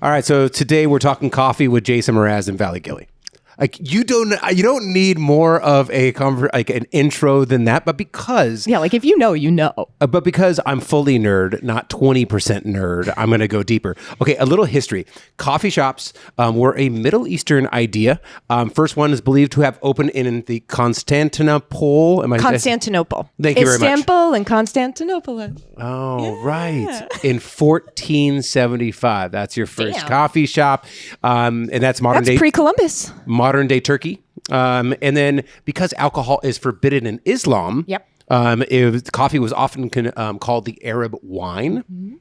All right, so today we're talking coffee with Jason Mraz and Vallie Gilly. Like you don't need more of an intro than that, but because if you know, you know. But because I'm fully nerd, not 20% nerd, I'm going to go deeper. Okay, a little history. Coffee shops were a Middle Eastern idea. First one is believed to have opened in the Constantinople. Constantinople. Thank you very much. Istanbul and Constantinople. Oh, right. In 1475. That's your first coffee shop. And that's That's pre-Columbus. Modern day Turkey. And then because alcohol is forbidden in Islam, coffee was often called the Arab wine,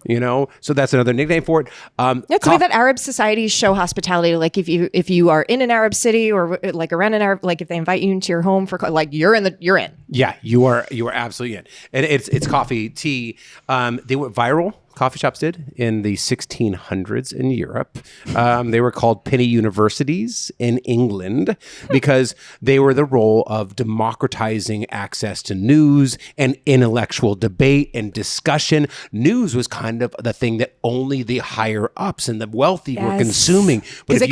so that's another nickname for it. That's the way that Arab societies show hospitality. Like if you are in an Arab city or like around an Arab, like if they invite you into your home for you're in. Yeah, you are absolutely in. And it's coffee, tea. They went viral. Coffee shops did in the 1600s in Europe. They were called penny universities in England because they were the role of democratizing access to news and intellectual debate and discussion. News was kind of the thing that only the higher ups and the wealthy were consuming. Because they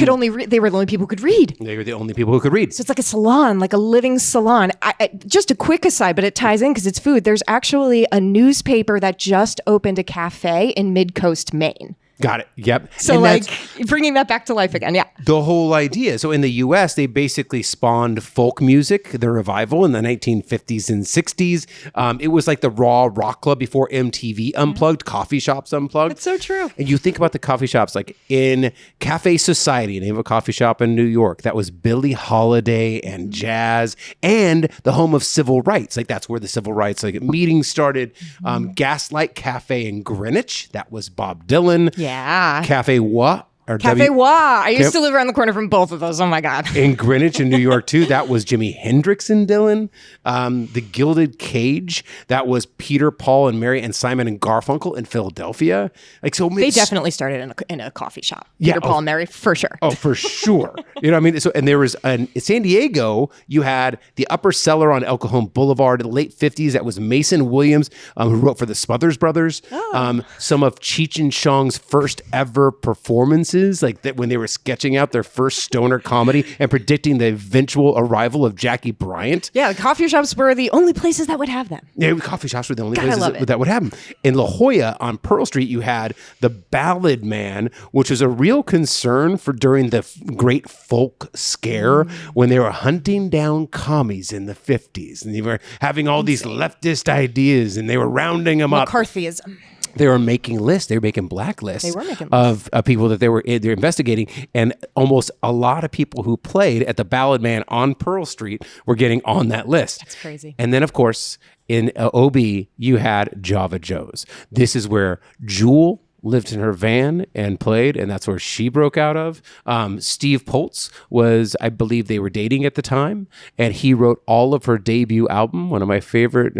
were the only people who could read. They were the only people who could read. So it's like a salon, like a living salon. Just a quick aside, but it ties in because it's food. There's actually a newspaper that just opened a cafe in Mid-Coast, Maine. Got it. Yep. So bringing that back to life again. Yeah. The whole idea. So in the U.S., they basically spawned folk music, the revival in the 1950s and 60s. It was like the raw rock club before MTV unplugged, coffee shops unplugged. That's so true. And you think about the coffee shops like in Cafe Society, name of a coffee shop in New York. That was Billie Holiday and jazz and the home of civil rights. Like that's where the civil rights meetings started. Gaslight Cafe in Greenwich. That was Bob Dylan. Yeah. Cafe Wa. Cafe Wa. I used to live around the corner from both of those. Oh my God. In Greenwich in New York too. That was Jimi Hendrix and Dylan. The Gilded Cage. That was Peter, Paul, and Mary and Simon and Garfunkel in Philadelphia. They definitely started in a coffee shop. Peter, Paul, and Mary for sure. Oh, for sure. You know what I mean? So, and there was in San Diego, you had the Upper Cellar on El Cajon Boulevard in the late 50s. That was Mason Williams, who wrote for the Smothers Brothers. Some of Cheech and Chong's first ever performances. Like that when they were sketching out their first stoner comedy and predicting the eventual arrival of Jackie Bryant. Yeah, the coffee shops were the only places that would have them. Yeah, coffee shops were the only places that would have them. In La Jolla on Pearl Street, you had the Ballad Man, which was a real concern for during the Great Folk Scare when they were hunting down commies in the 50s. And they were having all these leftist ideas and they were rounding them up. McCarthyism. They were making lists. They were making blacklists of people that they're investigating. And almost a lot of people who played at the Ballad Man on Pearl Street were getting on that list. That's crazy. And then, of course, in OB, you had Java Joe's. This is where Jewel lived in her van and played, and that's where she broke out of. Steve Poltz was, I believe they were dating at the time, and he wrote all of her debut album, one of my favorite,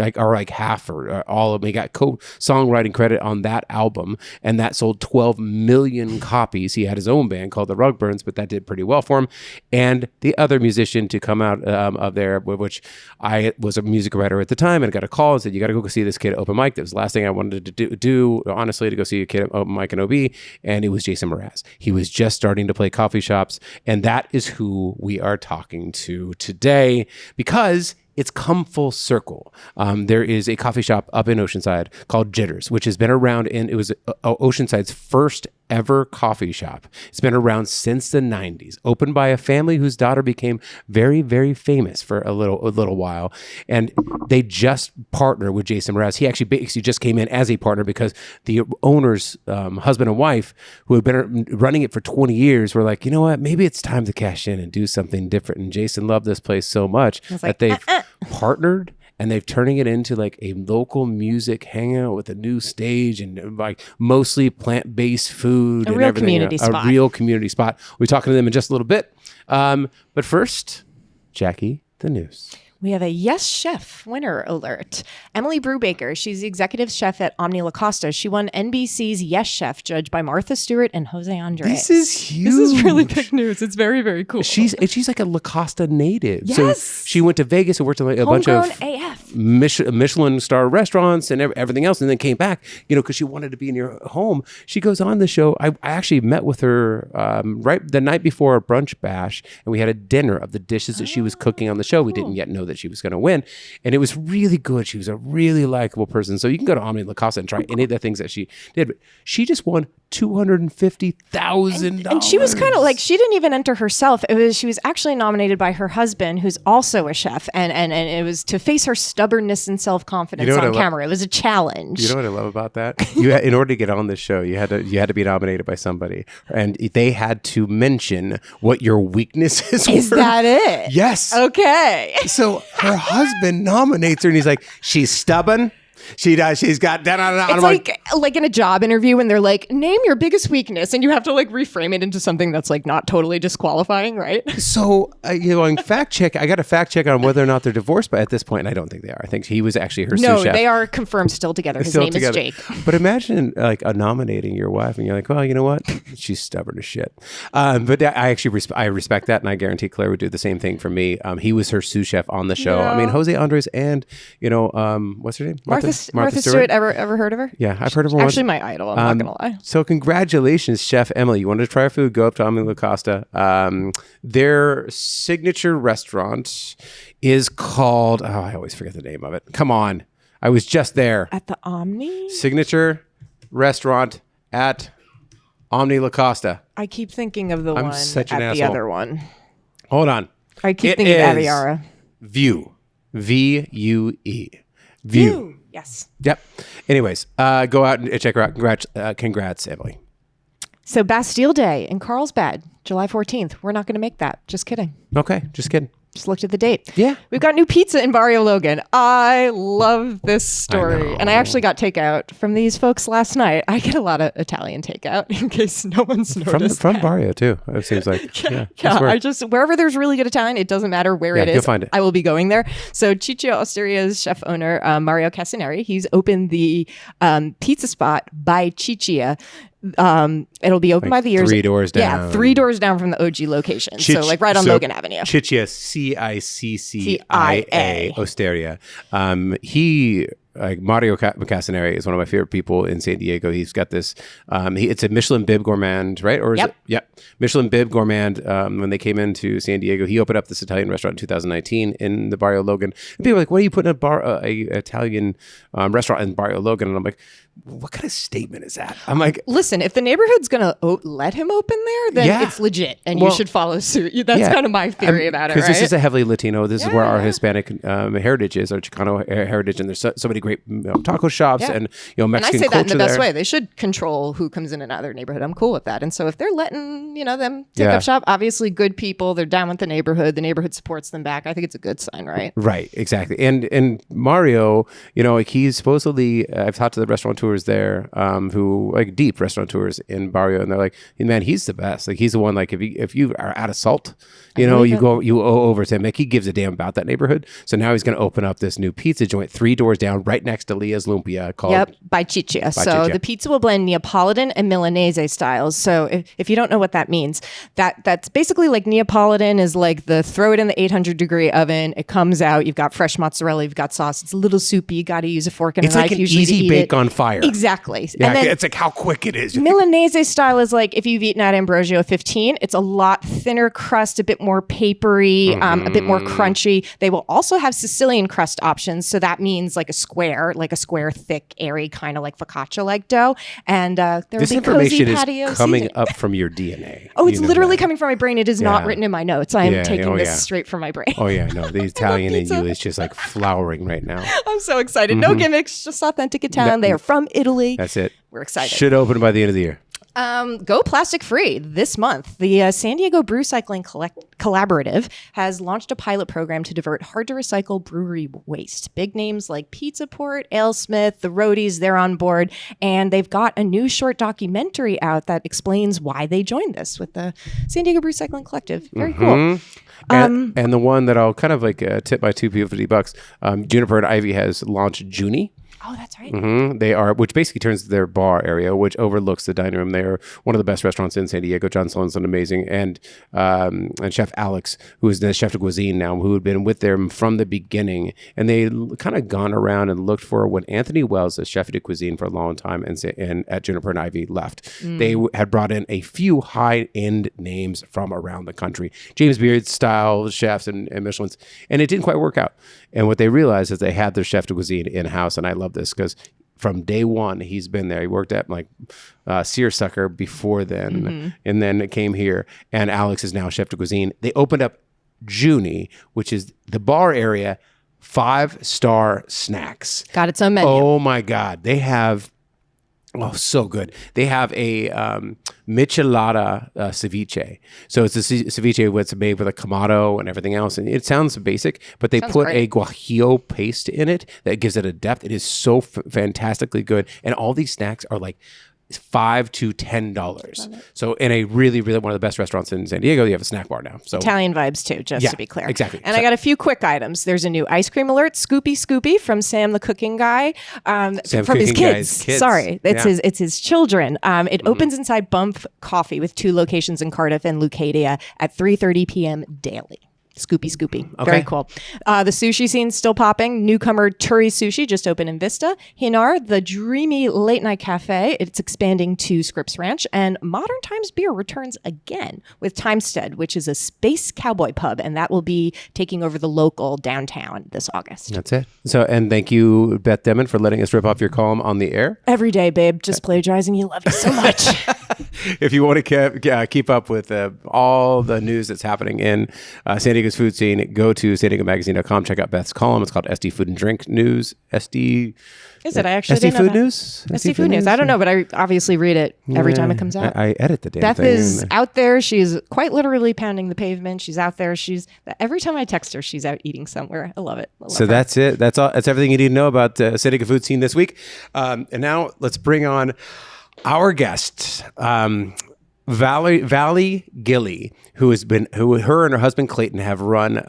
half or all of them. He got co-songwriting credit on that album, and that sold 12 million copies. He had his own band called the Rugburns, but that did pretty well for him. And the other musician to come out of there, which I was a music writer at the time, and I got a call and said, you got to go see this kid at open mic. That was the last thing I wanted to do honestly, to go see a kid at Mike and OB, and it was Jason Mraz. He was just starting to play coffee shops, and that is who we are talking to today because it's come full circle. There is a coffee shop up in Oceanside called Jitters, which has been around it was Oceanside's first ever coffee shop. It's been around since the 90s, opened by a family whose daughter became very, very famous for a little while. And they just partnered with Jason Mraz. He actually basically just came in as a partner because the owner's husband and wife, who had been running it for 20 years, were like, you know what, maybe it's time to cash in and do something different. And Jason loved this place so much that they've partnered, and they're turning it into like a local music hangout with a new stage and like mostly plant-based food. A real community spot. A real community spot. We're talking to them in just a little bit. But first, Jackie, the news. We have a Yes Chef winner alert. Emily Brubaker, she's the executive chef at Omni La Costa. She won NBC's Yes Chef, judged by Martha Stewart and Jose Andres. This is huge. This is really big news. It's very, very cool. She's like a La Costa native. Yes. So she went to Vegas and worked in like a bunch of AF. Michelin star restaurants and everything else, and then came back, because she wanted to be in your home. She goes on the show. I actually met with her right the night before a brunch bash, and we had a dinner of the dishes that she was cooking on the show. We didn't yet know that she was going to win, and it was really good. She was a really likable person. So you can go to Omni La Costa and try any of the things that she did. But she just won $250,000. And she was kind of like, she didn't even enter herself. She was actually nominated by her husband, who's also a chef, and it was to face her stubbornness and self-confidence on camera. It was a challenge. You know what I love about that? In order to get on this show, you had to be nominated by somebody, and they had to mention what your weaknesses were. Is that it? Yes. Okay. So her husband nominates her, and he's like, she's stubborn. She does. She's got that. It's like in a job interview when they're like, name your biggest weakness, and you have to like reframe it into something that's like not totally disqualifying, right? So on fact check, I got a fact check on whether or not they're divorced, but at this point, I don't think they are. I think he was actually her sous chef. No, they are confirmed still together. His name is Jake. But imagine like nominating your wife, and you're like, well, you know what? She's stubborn as shit. But I actually I respect that, and I guarantee Claire would do the same thing for me. He was her sous chef on the show. Yeah. I mean, Jose Andres and what's her name? Martha Stewart. Ever heard of her? Yeah, I've heard of her. Actually, my idol. I'm not gonna lie. So congratulations, Chef Emily. You wanted to try our food? Go up to Omni La Costa. Their signature restaurant is called. Oh, I always forget the name of it. Come on, I was just there At the Omni? Signature restaurant at Omni La Costa. I keep thinking of the one such at an the asshole. other one. Hold on. I keep It thinking of is Aviara. View. VUE. View. Yes. Yep. Anyways, go out and check her out. Congrats, Emily. So Bastille Day in Carlsbad, July 14th. We're not going to make that. Just kidding. Okay, just kidding. Just looked at the date. Yeah. We've got new pizza in Barrio Logan. I love this story. And I actually got takeout from these folks last night. I get a lot of Italian takeout in case no one's noticed. From Barrio too. It seems like. Yeah. I just, wherever there's really good Italian, it doesn't matter where it is. You'll find it. I will be going there. So Chichia Osteria's chef owner, Mario Casaneri, he's opened the pizza spot by Chichia. It'll be open by the years. 3 doors down. Yeah, 3 doors down from the OG location. So like right on Logan Avenue. Chichia, CICCIA, Osteria. He Mario Casaneri is one of my favorite people in San Diego. He's got this. It's a Michelin Bib Gourmand, right? Or is it? Yep. Michelin Bib Gourmand. When they came into San Diego, he opened up this Italian restaurant in 2019 in the Barrio Logan. And people are like, "What are you putting a Italian restaurant in Barrio Logan?" And I'm like, what kind of statement is that? I'm like, listen, if the neighborhood's going to let him open there, then it's legit and you should follow suit. That's kind of my theory about it, right? Because this is a heavily Latino. This is where our Hispanic heritage is, our Chicano heritage. And there's so many great taco shops and Mexican culture. And I say that in the best there. way. They should control who comes in and out of their neighborhood. I'm cool with that. And so if they're letting, them take up shop, obviously good people, they're down with the neighborhood supports them back. I think it's a good sign, right? Right, exactly. And Mario, he's supposedly, I've talked to the restaurateurs there, who like deep restaurateurs in Barrio, and they're like, man, he's the best. Like he's the one. Like if you are out of salt, you owe over to him. Like he gives a damn about that neighborhood. So now he's going to open up this new pizza joint 3 doors down, right next to Leah's Lumpia, called by Chichia. So the pizza will blend Neapolitan and Milanese styles. So if you don't know what that means, that's basically like Neapolitan is like the throw it in the 800-degree oven. It comes out. You've got fresh mozzarella. You've got sauce. It's a little soupy. You got to use a fork and a knife. It's like an usually easy bake on fire. Exactly. Yeah, and then it's like how quick it is. Milanese style is like if you've eaten at Ambrosio 15, it's a lot thinner crust, a bit more papery, a bit more crunchy. They will also have Sicilian crust options. So that means like a square thick, airy, kind of like focaccia-like dough. And this information is coming up from your DNA. Oh, it's literally coming from my brain. It is not written in my notes. I am taking this straight from my brain. Oh yeah, no, the Italian in you is just like flowering right now. I'm so excited. No gimmicks, just authentic Italian. They are from Italy. That's it. We're excited. Should open by the end of the year. Go plastic free this month. The San Diego Brew Cycling Collaborative has launched a pilot program to divert hard to recycle brewery waste. Big names like Pizza Port, AleSmith, the Roadies, they're on board, and they've got a new short documentary out that explains why they joined this with the San Diego Brew Cycling Collective. Very cool. And the one that I'll kind of like tip my two people $50. Juniper and Ivy has launched Junie. Oh, that's right. They are, which basically turns their bar area, which overlooks the dining room. They are one of the best restaurants in San Diego. John Sloan's an amazing, and Chef Alex, who is the chef de cuisine now, who had been with them from the beginning, and they kind of gone around and looked for when Anthony Wells, the chef de cuisine for a long time, and at Juniper and Ivy left. They had brought in a few high-end names from around the country, James Beard style chefs and Michelin's, and it didn't quite work out. And what they realized is they had their chef de cuisine in-house, and I love this because from day one, he's been there. He worked at like Searsucker before then, and then it came here, and Alex is now chef de cuisine. They opened up Junie, which is the bar area, 5-star snacks. Got its own menu. Oh my God. They have, so good. They have a michelada ceviche. So it's a ceviche that's made with a kamado and everything else. And it sounds basic, but they put a guajillo paste in it that gives it a depth. It is so fantastically good. And all these snacks are like $5 to $10. So in a really, really one of the best restaurants in San Diego, you have a snack bar now. So Italian vibes too, just to be clear. Exactly. And I got a few quick items. There's a new ice cream alert, Scoopy from Sam the cooking guy, from his kids. Sorry, it's his children. It opens inside Bump Coffee with 2 locations in Cardiff and Leucadia at 3:30 p.m. daily. Scoopy. Okay. Very cool. The sushi scene's still popping. Newcomer Turi Sushi just opened in Vista. Hinar, the dreamy late night cafe, it's expanding to Scripps Ranch. And Modern Times Beer returns again with Timestead, which is a space cowboy pub. And that will be taking over the local downtown this August. That's it. So, and thank you, Beth Demon, for letting us rip off your column on the air. Every day, babe. Just plagiarizing you. Love you so much. If you want to keep up with all the news that's happening in San Diego's food scene, go to SanDiegoMagazine.com. Check out Beth's column. It's called SD Food and Drink News. SD... Is it? I actually SD didn't know Food that. News? SD Food News. I don't know, but I obviously read it every time it comes out. I edit the damn Beth thing. is out there. She's quite literally pounding the pavement. She's out there. Every time I text her, she's out eating somewhere. I love it. So that's it. That's all. That's everything you need to know about San Diego food scene this week. And now let's bring on our guest, Vallie Gilly, who her and her husband Clayton have run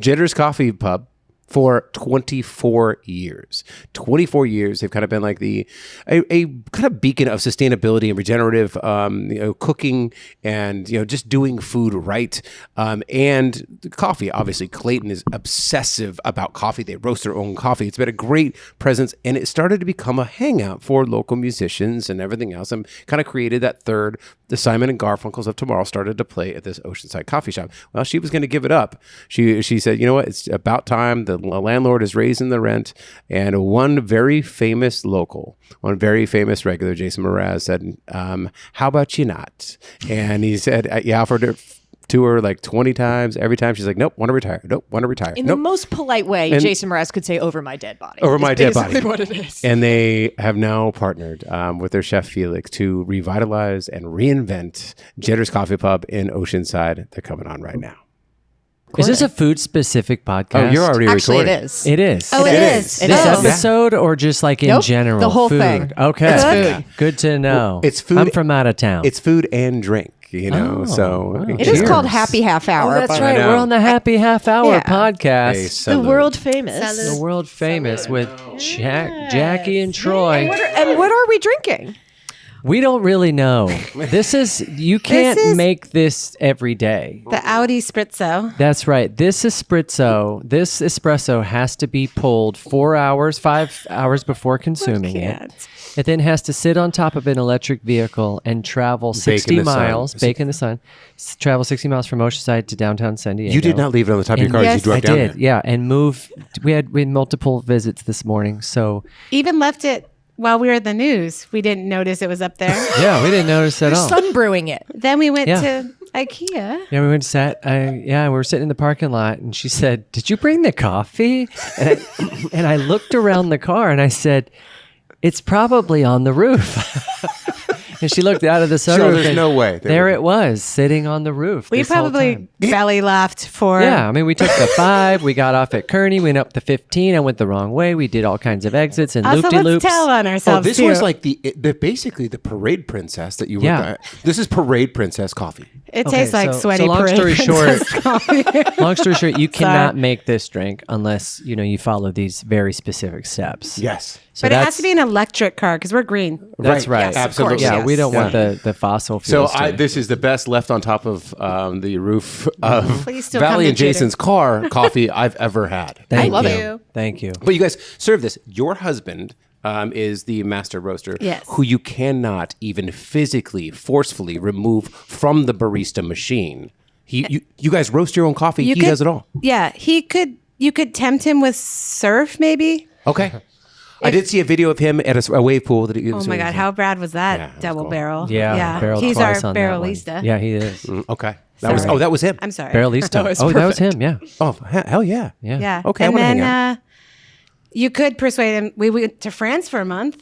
Jitters Coffee Pub for 24 years. 24 years. They've kind of been like a kind of beacon of sustainability and regenerative, cooking and, just doing food right. And coffee, obviously, Clayton is obsessive about coffee. They roast their own coffee. It's been a great presence, and it started to become a hangout for local musicians and everything else, and kind of created that third. The Simon and Garfunkels of tomorrow started to play at this Oceanside coffee shop. Well, she was going to give it up. She said, you know what? It's about time. The landlord is raising the rent. And one very famous regular, Jason Mraz, said, how about you not? And he said, he offered it to her like 20 times. Every time she's like, nope, want to retire. Nope, want to retire. In the most polite way, Jason Mraz could say, over my dead body. Over my dead body. What it is. And they have now partnered with their chef Felix to revitalize and reinvent Jitters Coffee Pub in Oceanside. They're coming on right now. Is this a food-specific podcast? Oh, you're already Actually, recording. it is. It is. Oh, it is. This episode or just like in general? The whole food? thing. Okay. It's food. Good to know. It's food. I'm from out of town. It's food and drink, Oh, so. wow. It is called Happy Half Hour. Oh, that's but- right. We're on the Happy Half Hour Yeah. podcast. Hey, The salute. world famous. The world famous with Jackie and Troy. And what are we drinking? We don't really know. You can't make this every day. The Audi Spritzo. That's right. This espresso has to be pulled 5 hours before consuming it. It then has to sit on top of an electric vehicle and travel 60 miles, bake in the sun, travel 60 miles from Oceanside to downtown San Diego. You did not leave it on the top of your car as you Yes, drove I down did, there. yeah, and move. We had multiple visits this morning, so Even left it while we were at the news. We didn't notice it was up there. yeah, we didn't notice at all. Sun brewing it. Then we went Yeah. to IKEA. Yeah, we went we were sitting in the parking lot, and she said, "Did you bring the coffee?" And I looked around the car, and I said, It's probably on the roof. And she looked out of the sunroof. So there's no way. There it was, sitting on the roof. We this whole probably time. belly laughed for. Yeah, I mean, we took the 5, we got off at Kearney, went up the 15, I went the wrong way. We did all kinds of exits and Also, let's loop-de-loops. tell on Oh, ourselves. this too. was like the basically the parade princess that you were. Yeah. This is parade princess coffee. It Okay, tastes like so- sweaty so long parade story short- princess coffee. Long story short, you cannot make this drink unless, you follow these very specific steps. Yes. So But it has to be an electric car because we're green. That's right. Yes, of Absolutely. course, Yeah, yes. we don't want Yeah. the fossil So fuels. this is the best left on top of the roof of Please still come Vallie to and Jason's car coffee I've ever had. Thank love you. it. Thank you. But you guys serve this. Your husband is the master roaster, Yes. who you cannot even physically, forcefully remove from the barista machine. You guys roast your own coffee. He does it all. Yeah, you could tempt him with surf, maybe. Okay. I did see a video of him at a wave pool. That he Oh my God, how bad was that Yeah, it was double cool. barrel? Yeah, barreled He's twice our on that one. barrelista. Yeah, he is. Okay. Sorry. That was him. I'm sorry. Barrelista. That was him. Yeah. Oh, hell yeah. Yeah. Yeah. Okay, I And wanna hang then you could persuade him. We went to France for a month.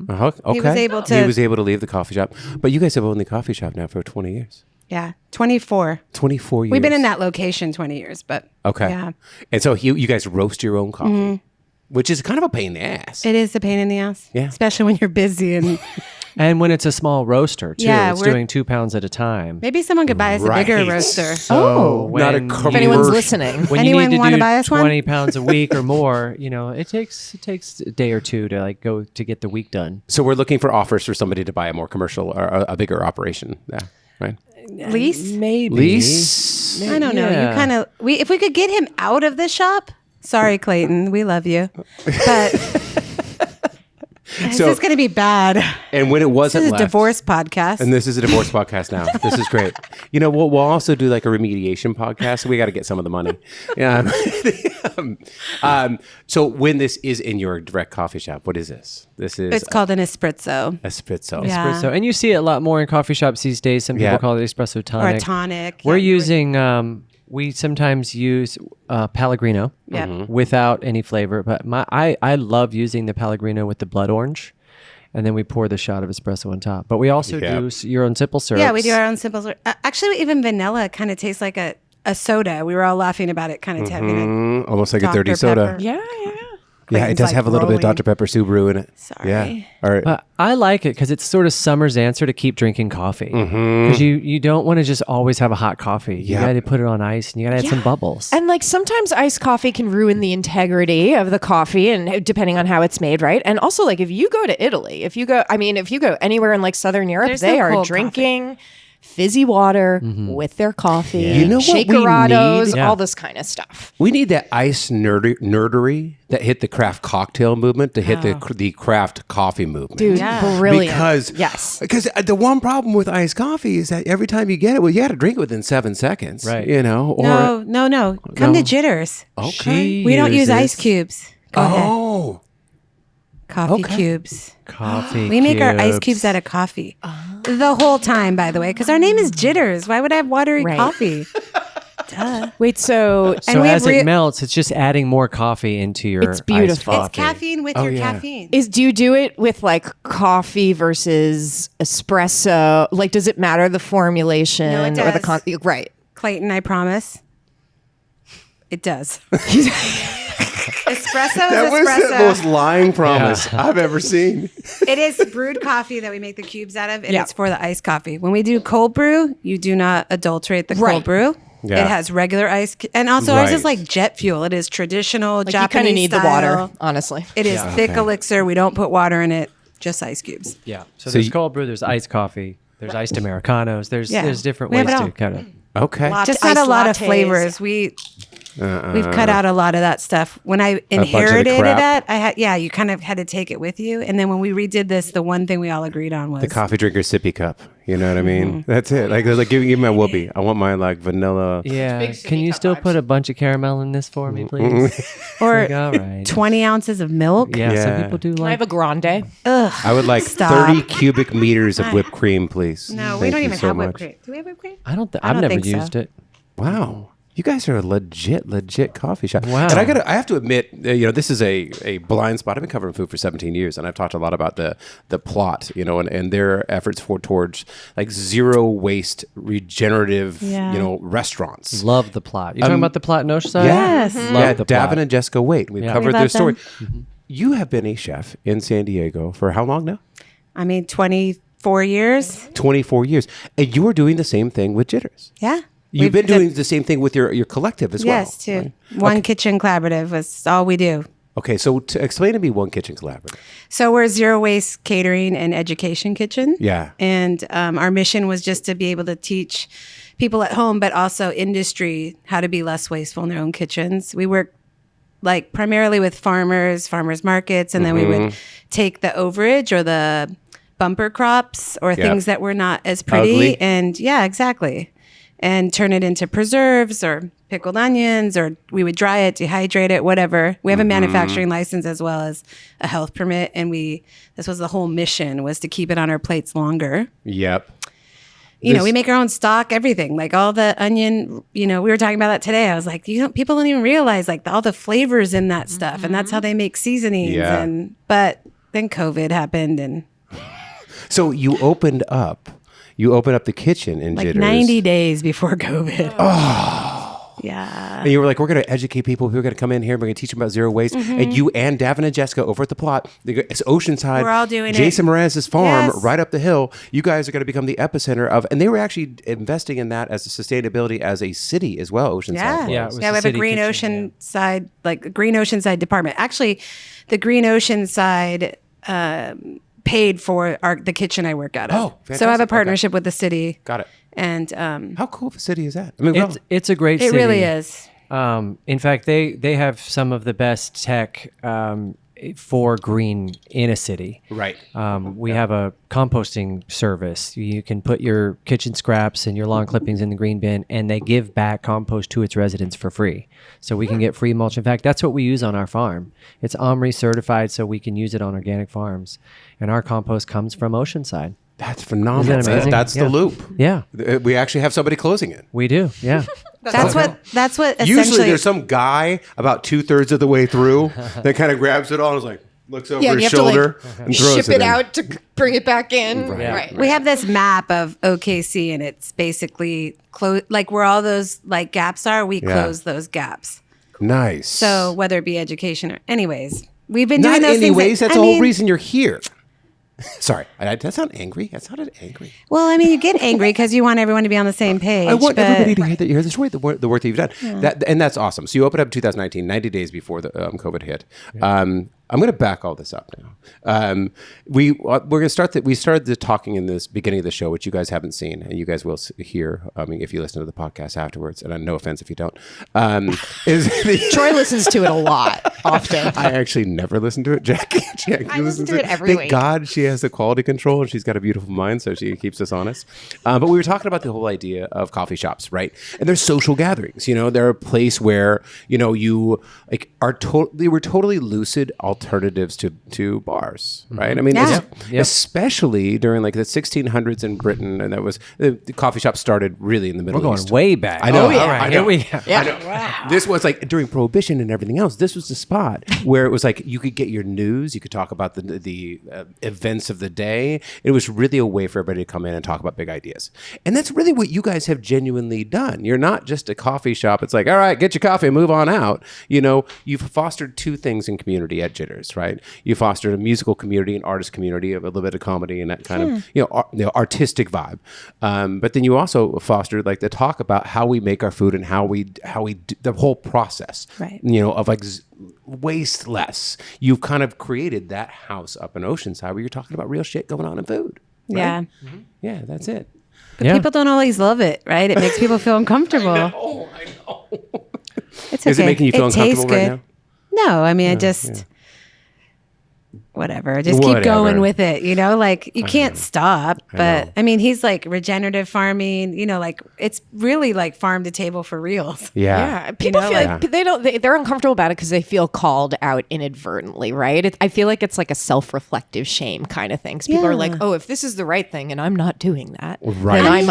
Okay. He was able to- He was able to leave the coffee shop. But you guys have owned the coffee shop now for 20 years. Yeah, 24. 24 years. We've been in that location 20 years, but Okay. yeah, And so you guys roast your own coffee, which is kind of a pain in the ass. it is a pain in the ass. Yeah. especially when you're busy and And when it's a small roaster, too, Yeah, it's we're- doing 2 pounds at a time. maybe someone could buy us a bigger Right. roaster. So Not a when commercial. If anyone's Commercial. listening. when Anyone you need to wanna do buy us one? 20 pounds a week or more, it takes a day or two to go to get the week done. So we're looking for offers for somebody to buy a more commercial or a bigger operation. Yeah. Right. Lease? Maybe. Lease. I don't know. You Yeah. kind of if we could get him out of the shop. Sorry, Clayton, we love you, but this So- is going to be bad. And when it This wasn't is a left, divorce podcast. and this is a divorce podcast now. This is great. We'll also do like a remediation podcast. So we got to get some of the money. Yeah. So when this is in your direct coffee shop, what is this? This is It's called an espresso espresso. Yeah. Espresso. And you see it a lot more in coffee shops these days. Some people Yeah. call it espresso or tonic. a tonic. We're Yeah. using, we sometimes use Pellegrino Yeah. without any flavor. But I love using the Pellegrino with the blood orange. And then we pour the shot of espresso on top. But we also Yeah. do your own simple syrups. Yeah, we do our own simple. Actually, even vanilla kind of tastes like a soda. We were all laughing about it, kind of having Almost like a Dr. dirty soda. Pepper. Yeah. Yeah, it Clayton's does like have a little bit of rolling. Dr. Pepper Subaru in it. Sorry. Yeah. All right. But I like it because it's sort of summer's answer to keep drinking coffee. Because you don't want to just always have a hot coffee. You Yeah. got to put it on ice and you got to add some bubbles. And like sometimes iced coffee can ruin the integrity of the coffee and depending on how it's made, right? And also like if you go to Italy, if you go anywhere in like Southern Europe, There's they no are cold drinking fizzy water with their coffee. You know what we Shakerados, need? Yeah. all this kind of stuff. We need that ice nerdery that hit the craft cocktail movement to hit the craft coffee movement. Dude, Yeah. brilliant. Because the one problem with iced coffee is that every time you get it, well, you got to drink it within 7 seconds. Right. Or No. Come No. to Jitters. okay. We don't use Cheers. ice cubes. Go ahead. Oh. Coffee okay. cubes. Coffee We make our ice cubes. cubes out of coffee. The whole time, by the way, because our name is Jitters. Why would I have watery Right. coffee? Duh. Wait, so So And we as have it melts, it's just adding more coffee into your It's beautiful. iced It's coffee. caffeine with Oh, your yeah. caffeine. do you do it with like coffee versus espresso? Like, does it matter the formulation No, it or the does. right? Clayton, I promise. It does. Espresso That is was the espresso. most lying promise I've ever seen. It is brewed coffee that we make the cubes out of, and Yeah. it's for the iced coffee. When we do cold brew, you do not adulterate the Right. cold brew. Yeah. It has regular ice, and also ours is Right. like jet fuel. It is traditional Like Japanese you kind of need the style. water, honestly. It is thick okay. elixir. We don't put water in it, just ice cubes. Yeah. So, So there's you- cold brew, there's iced coffee, there's iced Americanos. There's Yeah. different We have ways it to all. kind of. Okay. Just not a iced lot of lattes. flavors. We've cut out a lot of that stuff. When I bunch of the inherited crap. it, you kind of had to take it with you. And then when we redid this, the one thing we all agreed on was The coffee drinker sippy cup. You know what I mean? That's it. Like give me my whoopee. I want my like vanilla. Yeah. Can you still put a bunch of caramel in this for me, please? or Like, all right. 20 ounces of milk. Yeah, Yeah. some people do Can I like. have a grande? Ugh. I would like Stop. 30 cubic meters of whipped cream, please. No, we Thank don't you even so have much. whipped cream. Do we have whipped cream? I don't. I I've don't never think so. used it. Wow. You guys are a legit coffee shop. Wow. And I have to admit, this is a blind spot. I've been covering food for 17 years, and I've talked a lot about the plot, and their efforts towards like zero waste, regenerative, restaurants. Love the plot. You're talking about the plot in Oceanside? Yes. Love the plot. Davin and Jessica Waite. We've We covered love their story. them. You have been a chef in San Diego for how long now? 24 years. 24 years. And you are doing the same thing with Jitters. Yeah. You've been doing the same thing with your collective as well. Yes, too. Right? One Kitchen Collaborative was all we do. Okay, so to explain to me One Kitchen Collaborative. So we're a zero waste catering and education kitchen. Yeah. And our mission was just to be able to teach people at home, but also industry, how to be less wasteful in their own kitchens. We work like primarily with farmers markets, and then we would take the overage or the bumper crops or things that were not as pretty. Ugly. And yeah, exactly. And turn it into preserves or pickled onions, or we would dry it, dehydrate it, whatever. We have a manufacturing license as well as a health permit. And this was the whole mission, was to keep it on our plates longer. Yep. We make our own stock, everything, like all the onion, we were talking about that today. I was like, people don't even realize like all the flavors in that stuff. And that's how they make seasonings. Yeah. But then COVID happened, and So you opened up the kitchen in like Jitters. 90 days before COVID. Oh, yeah. And you were like, we're going to educate people. We're going to come in here. We're going to teach them about zero waste. And you and Davin and Jessica over at the plot, it's Oceanside. We're all doing Jason Mraz's farm Yes. right up the hill. You guys are going to become the epicenter of, and they were actually investing in that as a sustainability as a city as well, Oceanside. Yeah. Yeah, it was We a have a city Green kitchen, Oceanside, like a Green Oceanside department. Actually, the Green Oceanside paid for the kitchen I work out of. Oh, So I have fantastic. a partnership with the city. Got it. And How cool of a city is that? I mean, It's a great it city. really is. In fact, they have some of the best tech for green in a city. right. We have a composting service. You can put your kitchen scraps and your lawn clippings in the green bin, and they give back compost to its residents for free. So we can get free mulch. In fact, that's what we use on our farm. It's OMRI certified, so we can use it on organic farms. And our compost comes from Oceanside. That's phenomenal. Isn't that amazing? That's the Yeah. loop. Yeah, We actually have somebody closing it. we do. Yeah. That's what essentially. Usually there's some guy about 2/3 of the way through that kind of grabs it all and is like, looks over and his you have shoulder to and throws ship it in. out to bring it back in. Yeah. Right. We have this map of OKC, and it's basically like where all those like gaps are. We close those gaps. Nice. So whether it be education or, anyways, we've been doing Not those anyways, things. that's the whole reason you're here. Sorry, that sounded angry. That sounded angry. Well, I mean, you get angry because you want everyone to be on the same page. I want but everybody to hear the story, the work that you've done. And that's awesome. So you opened up in 2019, 90 days before the COVID hit. I'm going to back all this up now. We're going to start we started the talking in this beginning of the show, which you guys haven't seen, and you guys will hear if you listen to the podcast afterwards. And no offense if you don't. Troy listens to it a lot, often. I actually never listen to it. Jackie I listen to it every Thank week. God she has the quality control and she's got a beautiful mind, so she keeps us honest. But we were talking about the whole idea of coffee shops, right? And there's social gatherings. They're a place where you like they were totally lucid alternatives to bars, right? I mean, Yeah. especially during like the 1600s in Britain, and that was the coffee shop started really in the Middle We're going East. way back. I know. Oh, yeah. All right, I here know. we go. I know. Wow. This was like during Prohibition and everything else. This was the spot where it was like you could get your news, you could talk about the events of the day. It was really a way for everybody to come in and talk about big ideas. And that's really what you guys have genuinely done. You're not just a coffee shop. It's like, all right, get your coffee and move on out. You've fostered two things in community at Jitters, right? You fostered a musical community, an artist community, of a little bit of comedy and that kind of artistic vibe. But then you also fostered like the talk about how we make our food and how we do the whole process, Right. of like waste less. You've kind of created that house up in Oceanside where you're talking about real shit going on in food. Right? Yeah. Yeah, that's it. But people don't always love it, right? It makes people feel uncomfortable. I know. It's okay. Is it making you feel tastes uncomfortable right good. No, I mean, I just whatever, just keep going with it, like you can't stop. But I mean, he's like regenerative farming, like it's really like farm to table for reals. Yeah. People feel like they're uncomfortable about it because they feel called out inadvertently, right? I feel like it's like a self-reflective shame kind of thing. So people are like, oh, if this is the right thing and I'm not doing that, then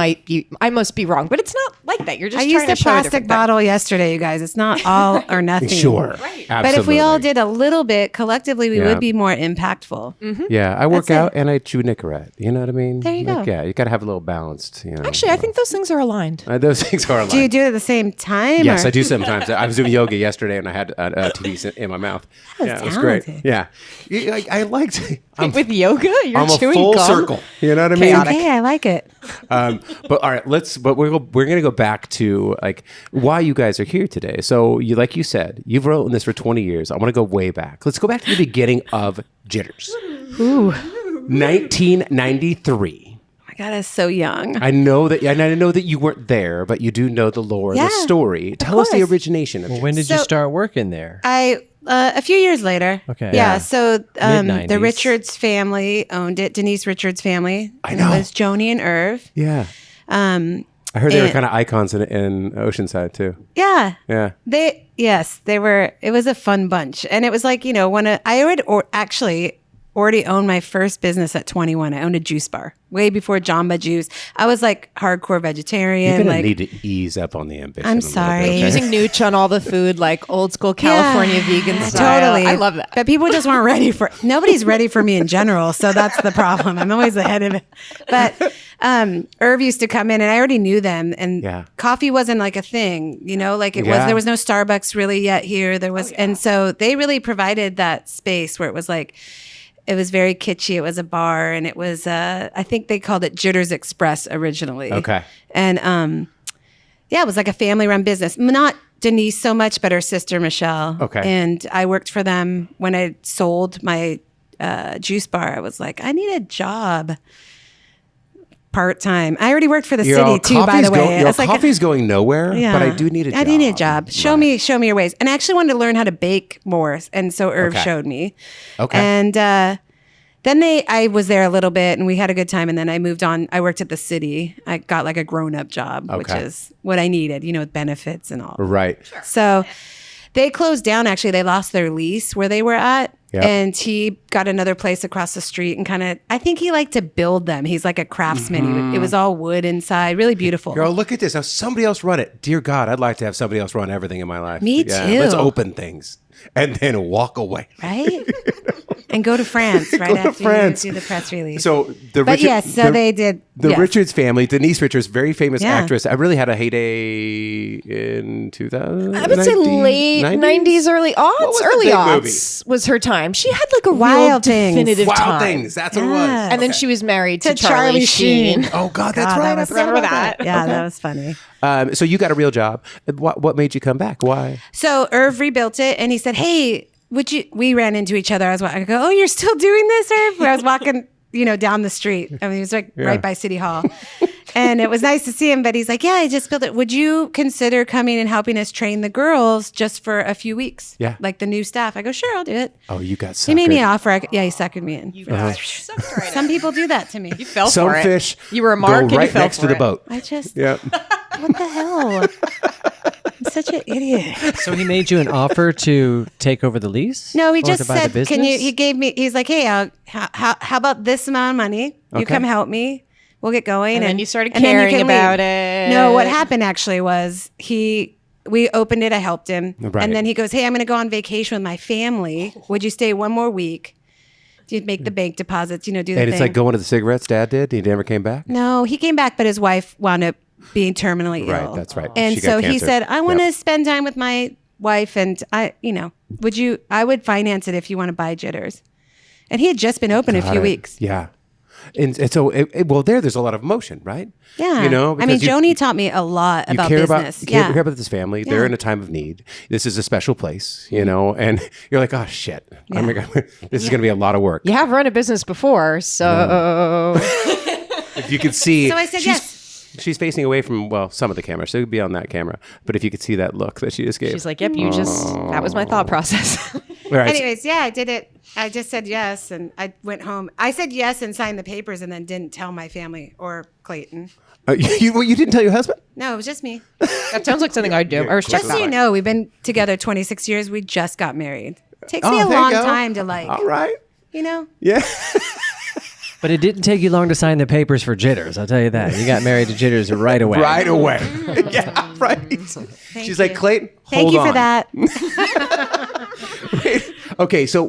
I must be wrong. But it's not like that. You're just I trying used a to show a plastic different bottle yesterday, you guys. It's not all or nothing. Sure. Right. But if we all did a little bit collectively, we would be more impactful. Mm-hmm. Yeah, I work out and I chew Nicorette. You know what I mean? There you go. Yeah, you got to have a little balanced. Actually, I think those things are aligned. Those things are aligned. Do you do it at the same time? Yes, or? I do sometimes. I was doing yoga yesterday and I had a TV in my mouth. Yeah, it was great. talented. Yeah, I liked it. With yoga, you're I'm a chewing full gum? circle. You know what I mean? Chaotic. Hey, I like it. But all right, But we're gonna go back to like why you guys are here today. So like you said, you've written this for 20 years. I want to go way back. Let's go back to the beginning of Jitters. Ooh. 1993. My God, I was so young. I know that you weren't there, but you do know the lore, the story. Tell us the course. origination of it. When did you start working there? A few years later. Okay. Yeah. Yeah. So Mid-90s. the Richards family owned it. Denise Richards' family. I know. It was Joni and Irv. Yeah. I heard they were kind of icons in Oceanside too. Yeah. Yeah. They were. It was a fun bunch, and it was like when I actually already owned my first business at 21. I owned a juice bar way before Jamba Juice. I was like hardcore vegetarian. You're gonna like, need to ease up on the ambition. I'm a little sorry. bit, okay? Using nooch on all the food, like old school California vegan style. Totally. I love that. But people just weren't ready for nobody's ready for me in general. So that's the problem. I'm always ahead of it. But Irv used to come in and I already knew them and coffee wasn't like a thing, like it was, there was no Starbucks really yet here. There was, and so they really provided that space where it was like, it was very kitschy. It was a bar, and it was I think they called it Jitters Express originally. Okay. And it was like a family-run business. Not Denise so much, but her sister Michelle. Okay. And I worked for them when I sold my juice bar. I was like, I need a job part-time. I already worked for the city too, by the way. Coffee's going nowhere, but I do need a job. I need a job. Show me your ways. And I actually wanted to learn how to bake more. And so Irv showed me. Okay. And then I was there a little bit and we had a good time. And then I moved on. I worked at the city. I got like a grown-up job, which is what I needed, with benefits and all. Right. Sure. So they closed down. Actually, they lost their lease where they were at. Yep. And he got another place across the street and I think he liked to build them. He's like a craftsman. Mm-hmm. It was all wood inside, really beautiful. Girl, look at this. Now somebody else run it. Dear God, I'd like to have somebody else run everything in my life. Me too. Let's open things and then walk away. Right? And go to France right after you do the press release. So they did. The Richards family, Denise Richards, very famous actress. I really had a heyday in 2000. I would say late 90s, early aughts. Early aughts was her time. She had like a Wild real Things. definitive Wild time. Things. That's what it was. And then she was married to Charlie Sheen. Oh God, that's right. I remember that. Yeah, that was funny. So you got a real job. What made you come back? Why? So Irv rebuilt it, and he said, "Hey, we ran into each other. I go, oh, you're still doing this, Irv?" I was walking, down the street. I mean, he was like right by City Hall. And it was nice to see him, but he's like, yeah, I just built it. Would you consider coming and helping us train the girls just for a few weeks? Yeah. Like the new staff. I go, sure, I'll do it. Oh, you got suckered. He made me an offer. He suckered me in. Some people do that to me. You fell Some for it. fish You were a mark go and you right fell next for to the it. boat. I just, Yep. what the hell? I'm such an idiot. So he made you an offer to take over the lease? No, he Or just to buy the said, business? can you, he's like, hey, how about this amount of money? You come help me. We'll get going. And then you started and then caring can about leave. it. No, what happened actually was we opened it. I helped him. Right. And then he goes, hey, I'm going to go on vacation with my family. Would you stay one more week? Do you make the bank deposits, do the thing? And it's like going to the cigarettes Dad did. He never came back. No, he came back, but his wife wound up being terminally ill. Right, that's right. And She got so he cancer. said, I want to spend time with my wife and I would finance it if you want to buy Jitters. And he had just been open a few weeks. Yeah. And so, there's a lot of emotion, right? Yeah. I mean, because Joni taught me a lot about business. You care about this family. They're in a time of need. This is a special place, and you're like, oh, shit. Yeah. Oh my God. This is going to be a lot of work. You have run a business before, so... If you could see... So I said yes. She's facing away from, some of the camera. So it would be on that camera. But if you could see that look that she just gave. She's like, yep, that was my thought process. Right. Anyways, yeah, I did it. I just said yes, and I went home. I said yes and signed the papers, and then didn't tell my family or Clayton. You didn't tell your husband? No, it was just me. That sounds like something I'd do. Or Just so you know, we've been together 26 years. We just got married. Takes me a there you long go. time to like, All right. you know. Yeah. But it didn't take you long to sign the papers for Jitters. I'll tell you that. You got married to Jitters right away. Right away. Yeah, right. She's like, Clayton, Thank hold you on. for that. Wait. Okay, so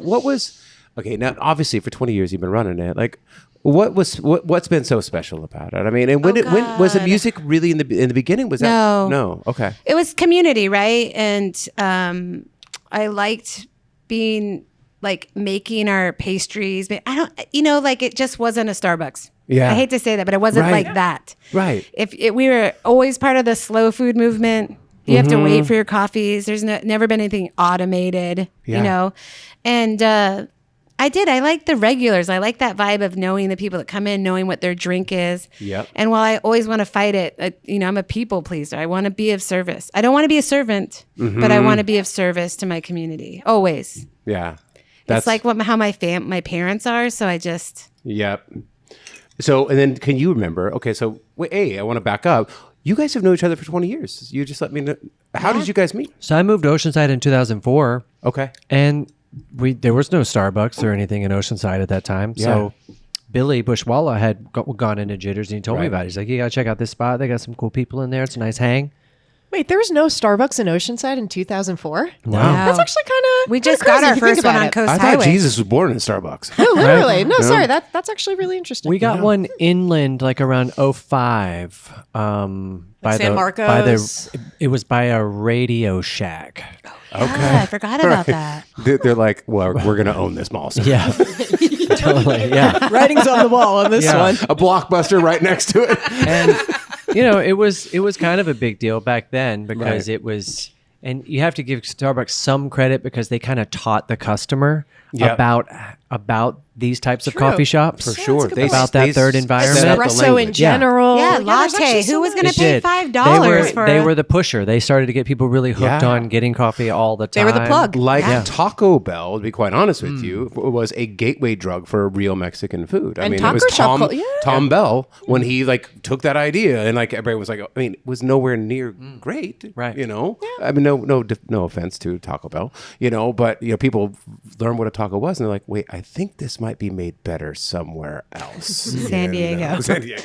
okay, now obviously for 20 years you've been running it. Like what's been so special about it? I mean, and when was the music really in the beginning? Was that no? Okay. It was community, right? And I liked being like making our pastries. But I don't, like it just wasn't a Starbucks. Yeah. I hate to say that, but it wasn't Right. like that. Right. We were always part of the slow food movement. You have to wait for your coffees. There's never been anything automated, Yeah. And I like the regulars. I like that vibe of knowing the people that come in, knowing what their drink is. Yep. And while I always want to fight it, I'm a people pleaser. I want to be of service. I don't want to be a servant, but I want to be of service to my community. Always. Yeah. It's like how my parents are. So I just. Yep. So, and then can you remember? Okay, so wait, I want to back up. You guys have known each other for 20 years. You just let me know. How did you guys meet? So I moved to Oceanside in 2004. Okay. And there was no Starbucks or anything in Oceanside at that time. Yeah. So Billy Bushwalla had gone into Jitters and he told me Right. about it. He's like, you got to check out this spot. They got some cool people in there. It's a nice hang. Wait, there was no Starbucks in Oceanside in 2004? Wow. That's actually kind of. We just got our first one on Coast I Highway. thought Jesus was born in Starbucks. No, literally. No, sorry. That's actually really interesting. We got one inland like around 05. By San the, Marcos? It was by a Radio Shack. Yeah, I forgot about that. They're like, well, we're going to own this mall. So. Yeah. Totally. Yeah. Writing's on the wall on this Yeah. one. A Blockbuster right next to it. And it was kind of a big deal back then because Right. it was, and you have to give Starbucks some credit because they kind of taught the customer Yep. about these types of True. cough shops. For sure. that's a good About that third environment. set up the Espresso in language. general. Yeah, there's latte. actually Who was so going much. to pay It did. $5 for They it? were the pusher. They started to get people really hooked Yeah. on getting coffee all the They time. were the plug. Like Taco Bell, to be quite honest with you, was a gateway drug for real Mexican food. I And mean, it taco was shop Tom Bell when he like took that idea and like everybody was like, I mean, it was nowhere near great, Right. You know, I mean, no offense to Taco Bell, but people learned what a taco was and they're like, wait, I think this might be made better somewhere else. San Diego. San Diego.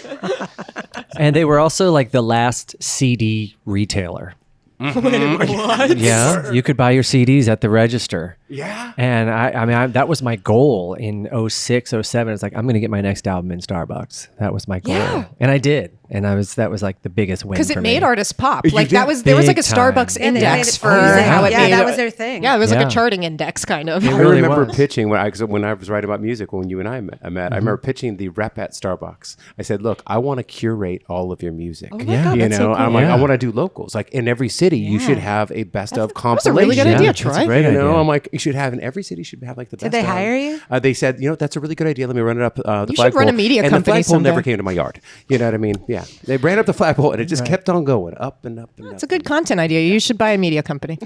And they were also like the last CD retailer. What? Yeah, you could buy your CDs at the register. Yeah. And I mean, that was my goal in 06, 07. It's like, I'm going to get my next album in Starbucks. That was my goal. Yeah. And I did. And that was like the biggest win Because it for made me. artists pop. You Like did? there was like a Big time. Starbucks And they made index it for easy. how it Yeah, made that it. was their thing. Yeah, it was like Yeah. a charting index kind of. It I really remember was. pitching when I was writing about music when you and I met. I remember pitching the rep at Starbucks. I said, "Look, I want to curate all of your music. my God, that's so cool. I'm like, Yeah. I want to do locals. Like in every city, you Yeah. should have a best of That was a compilation. really good idea, That's a Troy. great idea. I'm like, you should have in every city should have like the best. Did they of. hire you? They said, that's a really good idea. Let me run it up the You should flagpole. run a media and company the flagpole never someday. came to my yard. You know what I mean? Yeah, they ran up the flagpole and it just kept on going up and up and up. It's a good content idea. You should buy a media company.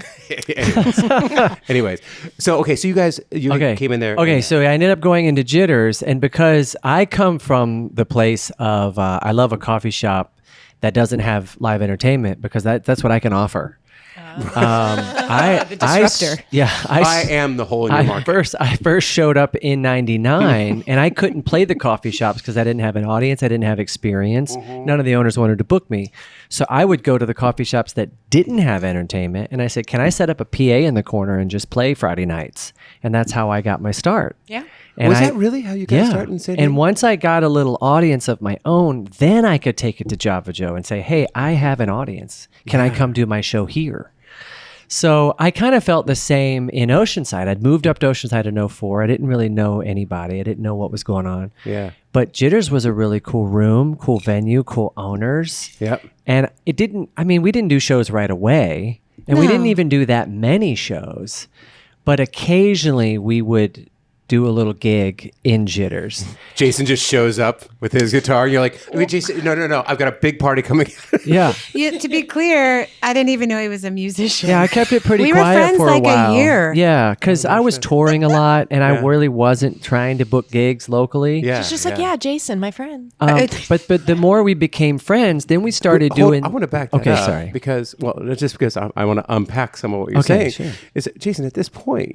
Anyways, so you guys came in there. Okay, so I ended up going into Jitters, and because I come from the place of I love a coffee shop that doesn't have live entertainment because that's what I can offer. The disruptor. I am the hole in your market. I first showed up in '99, and I couldn't play the coffee shops because I didn't have an audience. I didn't have experience. None of the owners wanted to book me, so I would go to the coffee shops that didn't have entertainment, and I said, "Can I set up a PA in the corner and just play Friday nights?" And that's how I got my start. Yeah. And Was that really how you got started in San Diego? And once I got a little audience of my own, then I could take it to Java Joe and say, "Hey, I have an audience. Can I come do my show here?" So I kind of felt the same in Oceanside. I'd moved up to Oceanside in 04. I didn't really know anybody. I didn't know what was going on. Yeah. But Jitters was a really cool room, cool venue, cool owners. Yep. And we didn't do shows right away. And we didn't even do that many shows. But occasionally we would do a little gig in Jitters. Jason just shows up with his guitar. And you're like, wait, Jason, no. I've got a big party coming. Yeah. To be clear, I didn't even know he was a musician. Yeah, I kept it pretty We were quiet friends for like a while. a year. Yeah, because I was touring a lot, and I really wasn't trying to book gigs locally. Yeah. It's just like, yeah, Jason, my friend. But the more we became friends, then we started doing. I want to back that up. Sorry. Because, just because I want to unpack some of what you're Okay, saying. sure. Is that, Jason, at this point,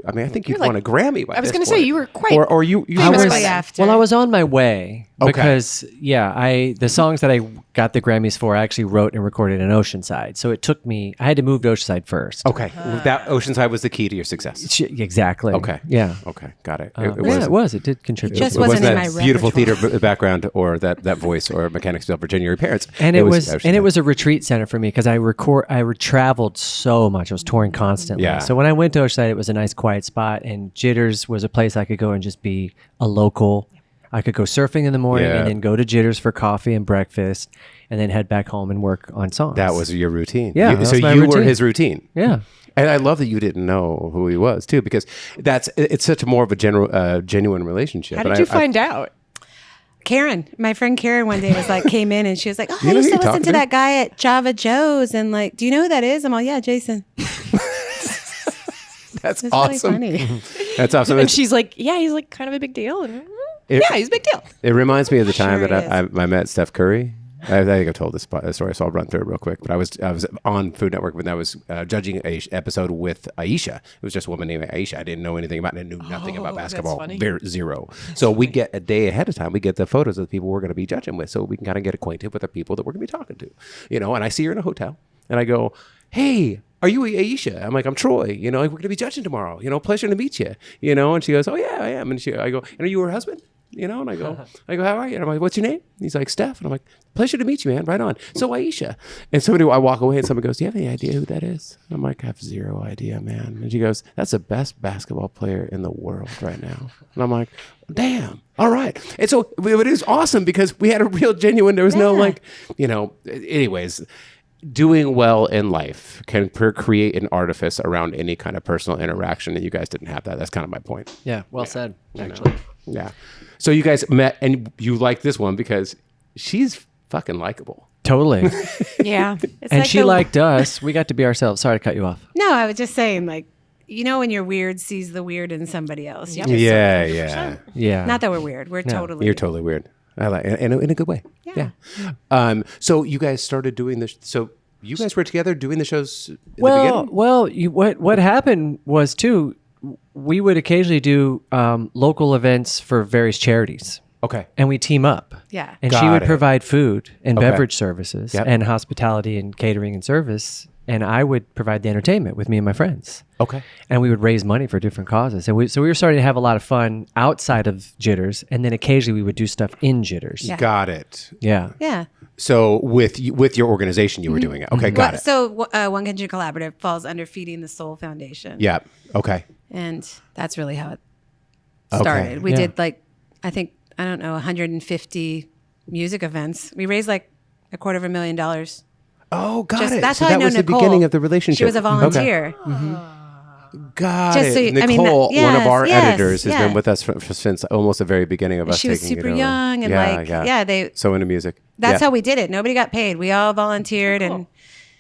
I think you'd won a Grammy by I was going to say, you were quite or you famous were- by then. after. Well, I was on my way Okay. because the songs that I got the Grammys for, I actually wrote and recorded in Oceanside. So it took me. I had to move to Oceanside first. Okay. That Oceanside was the key to your success. Exactly. Okay. Yeah. Okay. Got it. It was. It did contribute. just It wasn't wasn't in that my beautiful repertoire. theater background or that voice or Mechanicsville, Virginia, your parents. And it was Oceanside. a retreat center for me because I traveled so much. I was touring constantly. Yeah. So when I went to Oceanside, it was a nice quiet spot, and Jitters was a place I could go and just be a local. I could go surfing in the morning Yeah. and then go to Jitters for coffee and breakfast, and then head back home and work on songs. That was your routine. Yeah, You- that so was my you were routine. his routine. Yeah. And I love that you didn't know who he was too, because it's such a more of a genuine relationship. How And did you find out? Karen, my friend Karen, one day came in and she was like, "Oh, You I know used who to you're listen talking to to? that guy at Java Joe's, and like, do you know who that is?" I'm like, "Yeah, Jason." That's It's awesome. really funny. That's awesome. And she's like, yeah, he's like kind of a big deal. And, yeah, he's a big deal. It reminds me of the time Sure that I met Steph Curry. I think I've told this story, so I'll run through it real quick. But I was on Food Network when I was judging an episode with Aisha. It was just a woman named Aisha. I didn't know anything about it. I knew nothing about that's basketball. funny. Zero. So we get a day ahead of time. We get the photos of the people we're going to be judging with, so we can kind of get acquainted with the people that we're going to be talking to. And I see her in a hotel, and I go, "Hey, are you Aisha?" I'm like, "I'm Troy. We're going to be judging tomorrow. Pleasure to meet you." And she goes, "Oh yeah, I am." And I go, "And are you her husband?" And I go, "How are you?" And I'm like, "What's your name?" And he's like, "Steph." And I'm like, "Pleasure to meet you, man. Right on." So Aisha. And I walk away and someone goes, "Do you have any idea who that is?" And I'm like, "I have zero idea, man." And she goes, "That's the best basketball player in the world right now." And I'm like, "Damn. All right." And so it was awesome because we had a real genuine, there was no anyways. Doing well in life can create an artifice around any kind of personal interaction, and you guys didn't have that. That's kind of my point. Yeah. Well said. I know. Yeah. So you guys met, and you like this one because she's fucking likable. Totally. Yeah. It's And like she the- liked us. We got to be ourselves. Sorry to cut you off. No, I was just saying, like, when you're weird, sees the weird in somebody else. You just- Yeah. Yeah. Not that we're weird. We're totally. You're totally weird. I like in a good way. Yeah. So you guys started doing this. So you guys were together doing the shows in the beginning? What happened was too, we would occasionally do local events for various charities. Okay. And we team up. Yeah. And Got she would it. provide food and Okay. beverage services Yep. and hospitality and catering and service. And I would provide the entertainment with me and my friends. Okay. And we would raise money for different causes. And so we were starting to have a lot of fun outside of Jitters. And then occasionally we would do stuff in Jitters. Yeah. Got it. Yeah. Yeah. So with your organization, you were doing it. Okay. Got it. So One Kitchen Collaborative falls under Feeding the Soul Foundation. Yeah. Okay. And that's really how it Okay. started. We Yeah. did I think, 150 music events. We raised like $250,000. Oh, got Just- it. that's So how I that know was the Nicole. beginning of the relationship. She was a volunteer. Got Just it. so you- I mean, Nicole, one of our yes, editors, has yeah. been with us since almost the very beginning of us. She was taking it super over. young and they. so into music. That's Yeah. how we did it. Nobody got paid. We all volunteered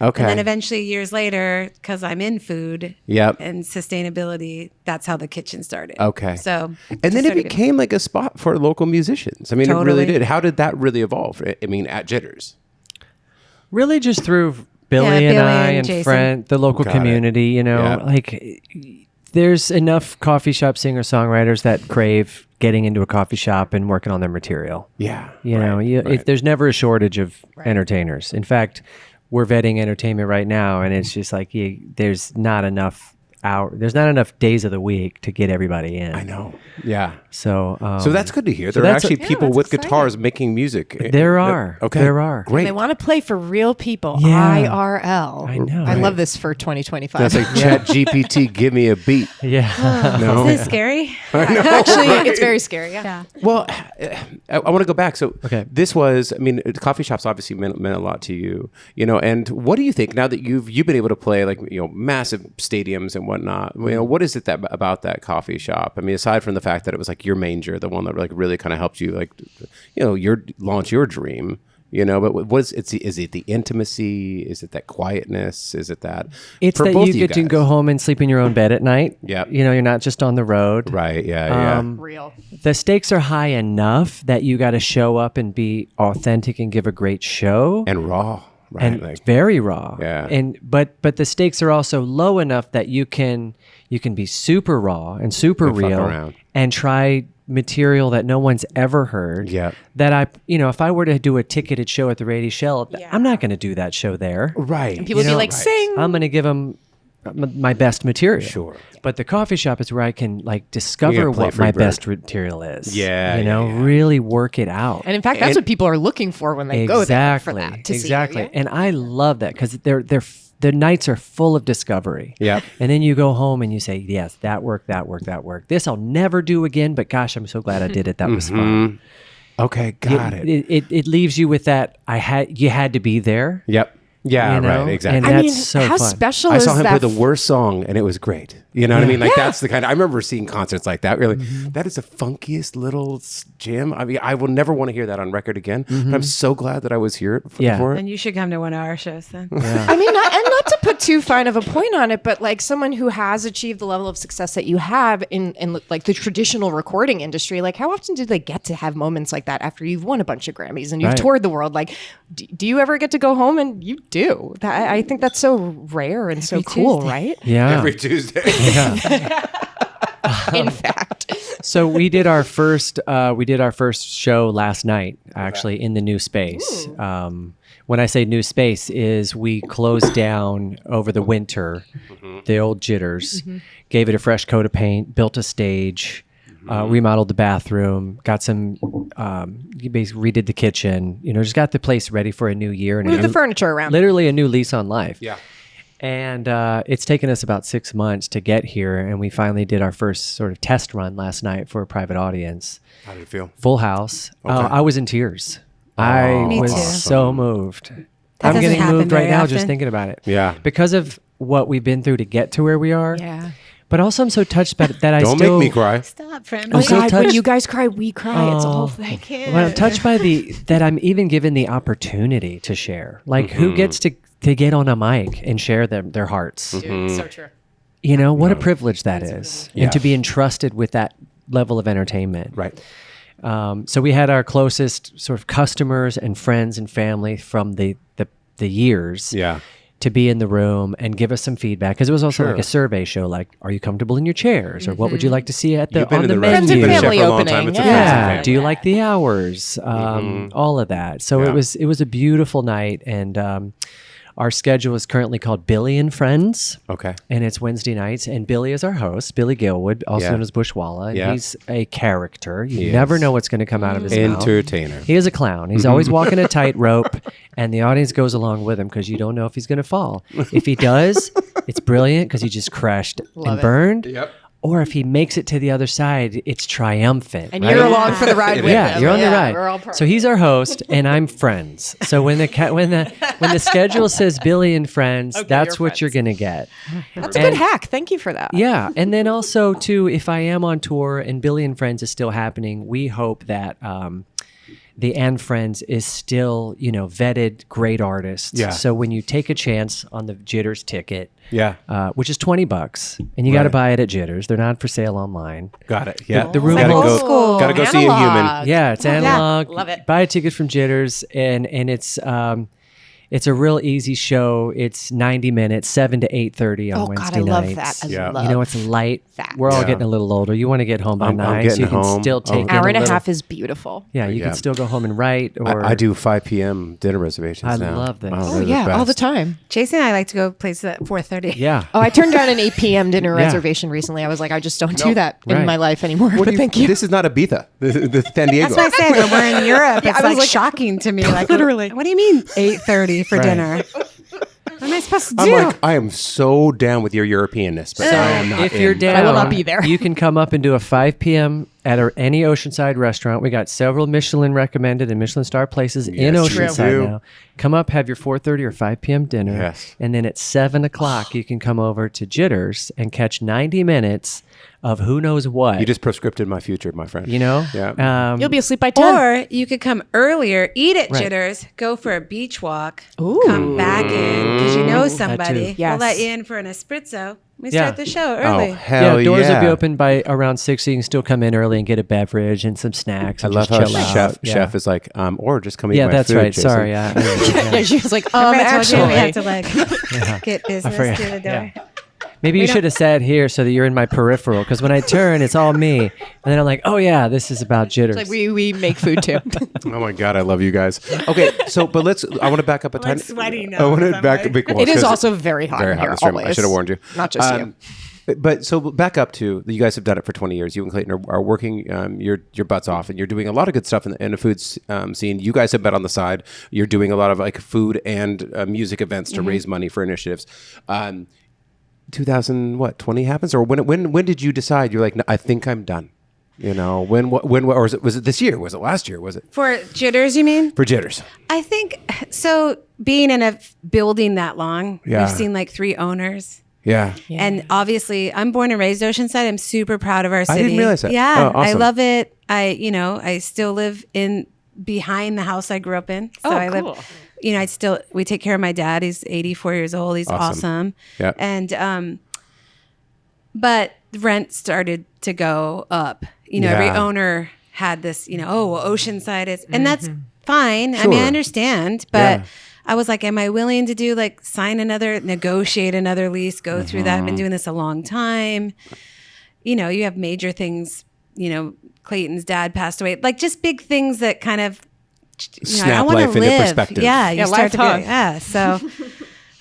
Okay. and then eventually years later, because I'm in food Yep. and sustainability, that's how the kitchen started. Okay. So And then it became like a spot for local musicians. I mean, it really Totally. did. How did that really evolve? I mean, at Jitters. Really just through Billy Yeah, and Billy I and and Jason. the local Got it. community, Yeah. there's enough coffee shop singer-songwriters that crave getting into a coffee shop and working on their material. Yeah. There's never a shortage of entertainers. In fact, we're vetting entertainment right now, and it's just like there's not enough days of the week to get everybody in. I know. Yeah. So So that's good to hear. so There are that's actually people that's with exciting. guitars making music. There are. Okay. There are. Great. They want to play for real people. Yeah. IRL. I know. I love this for 2025. That's like Chat GPT, give me a beat. yeah. No. Isn't it scary? Actually, it's very scary. Yeah. Well, I want to go back. So Okay. this was, I mean, coffee shops obviously meant a lot to you, and what do you think now that you've been able to play like, massive stadiums and whatnot. What is it about that coffee shop? I mean, aside from the fact that it was like your manger, the one that like really kind of helped you like, launch your dream. But is it the intimacy? Is it that quietness? Is it that? It's that you get to go home and sleep in your own bed at night. Yeah. You're not just on the road. Right. Yeah. Real. The stakes are high enough that you got to show up and be authentic and give a great show. And raw. Right. And very raw. Yeah. But the stakes are also low enough that you can be super raw and super And fuck real around. and try material that no one's ever heard. Yeah. That if I were to do a ticketed show at the Radio Shell, Yeah. I'm not going to do that show there. Right. And people would be like, sing. I'm going to give them my best material. Sure. But the coffee shop is where I can like discover You gotta play what free my bird. best material is. Yeah, Really work it out. And in fact, that's what people are looking for when they go there for that. To see you, yeah? And I love that because the nights are full of discovery. Yep. And then you go home and you say, yes, that worked. This I'll never do again, but gosh, I'm so glad I did it. That was fun. Okay. Got it. It leaves you with that. You had to be there. Yep. Yeah. Right. Exactly. And I mean, that's so how fun. special I is saw him that? play the worst song, and it was great. You know what I mean? Like that's the kind. I remember seeing concerts like that. Really, that is the funkiest little jam. I mean, I will never want to hear that on record again. But I'm so glad that I was here for it. And you should come to one of our shows then. I mean, not to put too fine of a point on it, but like someone who has achieved the level of success that you have in like the traditional recording industry, like how often do they get to have moments like that after you've won a bunch of Grammys and you've toured the world? Like, do you ever get to go home? And you do. I think that's so rare and so cool, right? Yeah. Every Tuesday. In fact. So we did our first show last night, actually, in the new space. When I say new space, is we closed down over the winter the old Jitters, gave it a fresh coat of paint, built a stage, remodeled the bathroom, got some, basically redid the kitchen. Just got the place ready for a new year and Move the furniture around. literally a new lease on life. Yeah. And it's taken us about 6 months to get here, and we finally did our first sort of test run last night for a private audience. How did it feel? Full house. Okay. I was in tears. I Me was too. so moved. That I'm doesn't getting happen moved right very now often. just thinking about it. Yeah. Because of what we've been through to get to where we are. Yeah. But also I'm so touched by that I Don't still make me cry. Stop, friend. I'm so God, when touched- you guys cry, we cry. It's a whole thing. Well, I'm touched by that I'm even given the opportunity to share. Like who gets to get on a mic and share their hearts? Dude, so true. What a privilege that is. Yeah. And to be entrusted with that level of entertainment. Right. So we had our closest sort of customers and friends and family from the years Yeah. to be in the room and give us some feedback, because it was also Sure. like a survey show, like, are you comfortable in your chairs, or what would you like to see at You've been on in the the menu? Friends and You've been a chef family for a long opening, time. It's a yeah. friends and Yeah. family. Do you like the hours? All of that. So Yeah. it was a beautiful night, and our schedule is currently called Billy and Friends. Okay. And it's Wednesday nights, and Billy is our host, Billy Gilwood, also Yeah. known as Bushwalla. And Yeah. he's a character. You He never is. know what's going to come out of his mouth. Entertainer. He is a clown. He's always walking a tightrope, and the audience goes along with him because you don't know if he's going to fall. If he does, it's brilliant because he just crashed and it. burned. Yep. Or if he makes it to the other side, it's triumphant. And right? you're along for the ride with Yeah, him. you're on the we're all ride. part So he's our host, and I'm friends. So when the schedule says Billy and Friends, that's you're what you're gonna get. That's a good hack. Thank you for that. Yeah, and then also too, if I am on tour and Billy and Friends is still happening, we hope that the and Friends is still, vetted great artists. Yeah. So when you take a chance on the Jitters ticket, Yeah. which is $20, and you got to Right. buy it at Jitters. They're not for sale online. Got it. Yeah. The room gotta old go. school. Gotta go see a human. Analog. Yeah, it's analog. love it. Buy a ticket from Jitters, and it's a real easy show. It's 90 minutes, 7 to 8:30 on Oh, Wednesday God, I love nights. that. I Yeah. love It's light. that. We're all Yeah. getting a little older. You want to get home by I'm 9, so getting you can home. still take in Hour and a little- half is beautiful. Yeah, you Yeah. can still go home and write. Or I do 5 p.m. dinner reservations I now. love this. Oh, Oh, they're Yeah, all the best. time. Jason and I like to go places at 4:30. Yeah. Oh, I turned down an 8 p.m. dinner Yeah. reservation recently. I was like, I just don't do Nope. that in Right. my life anymore. What But do you- thank you. This is not Ibiza. This is San Diego. That's what I say. When we're in Europe, it's I was like shocking to me. Like Literally. what do you mean 8:30 for Right. dinner? What am I supposed to do? I'm like, I am so down with your Europeanness, but I am not. If you're in. down, I will not be there. You can come up and do a 5 p.m. at any Oceanside restaurant. We got several Michelin recommended and Michelin star places in Yes, Oceanside true. now. Come up, have your 4:30 or 5 p.m. dinner. Yes. And then at 7 o'clock, you can come over to Jitters and catch 90 minutes of who knows what. You just proscripted my future, my friend. You know? Yeah. You'll be asleep by 10. Or you could come earlier, eat at Right. Jitters, go for a beach walk, Ooh. come back in because you know somebody. too. Yes. We'll let you in for an espresso. We Yeah. start the show Oh, early. hell yeah, doors yeah. will be open by around 6, so you can still come in early and get a beverage and some snacks. I And love just how chill out. chef is like, or just come eat Yeah, my that's food, right. Jason. Sorry. Yeah, she was like, I told actually. you we have to like get business forgot. through the door. Yeah. Maybe you should have sat here so that you're in my peripheral, because when I turn, it's all me. And then I'm like, oh, yeah, this is about Jitters. Like we make food too. Oh my God, I love you guys. Okay, so but I want to back up a tiny. sweaty now I want to because I'm back like- a big. It is also very hot. very in hot. here, in this room. I always. should have warned you. Not just you. But so back up to you guys have done it for 20 years. You and Clayton are working your butts off, and you're doing a lot of good stuff in the food scene. You guys have been on the side. You're doing a lot of like food and music events to raise money for initiatives. 2020 happens, or when did you decide you're like, no, I think I'm done? You know, when or was it this year? Was it last year? Was it For Jitters, you mean? for Jitters? I think so. Being in a building that long, Yeah. we've seen like 3 owners. Yeah. And obviously, I'm born and raised Oceanside. I'm super proud of our city. didn't realize that. Yeah, Oh, awesome. I love it. I still live in behind the house I grew up in. So I cool. live. We take care of my dad. He's 84 years old. He's awesome. Yeah. And but rent started to go up. Every Yeah. owner had this. Oceanside is, and that's fine. I mean, I Sure. understand, but. Yeah. I was like, am I willing to negotiate another lease, go through that? I've been doing this a long time. You have major things, Clayton's dad passed away, like just big things that kind of, I Snap want to life into live. perspective. Yeah. You Yeah, start life to go, hung. yeah. So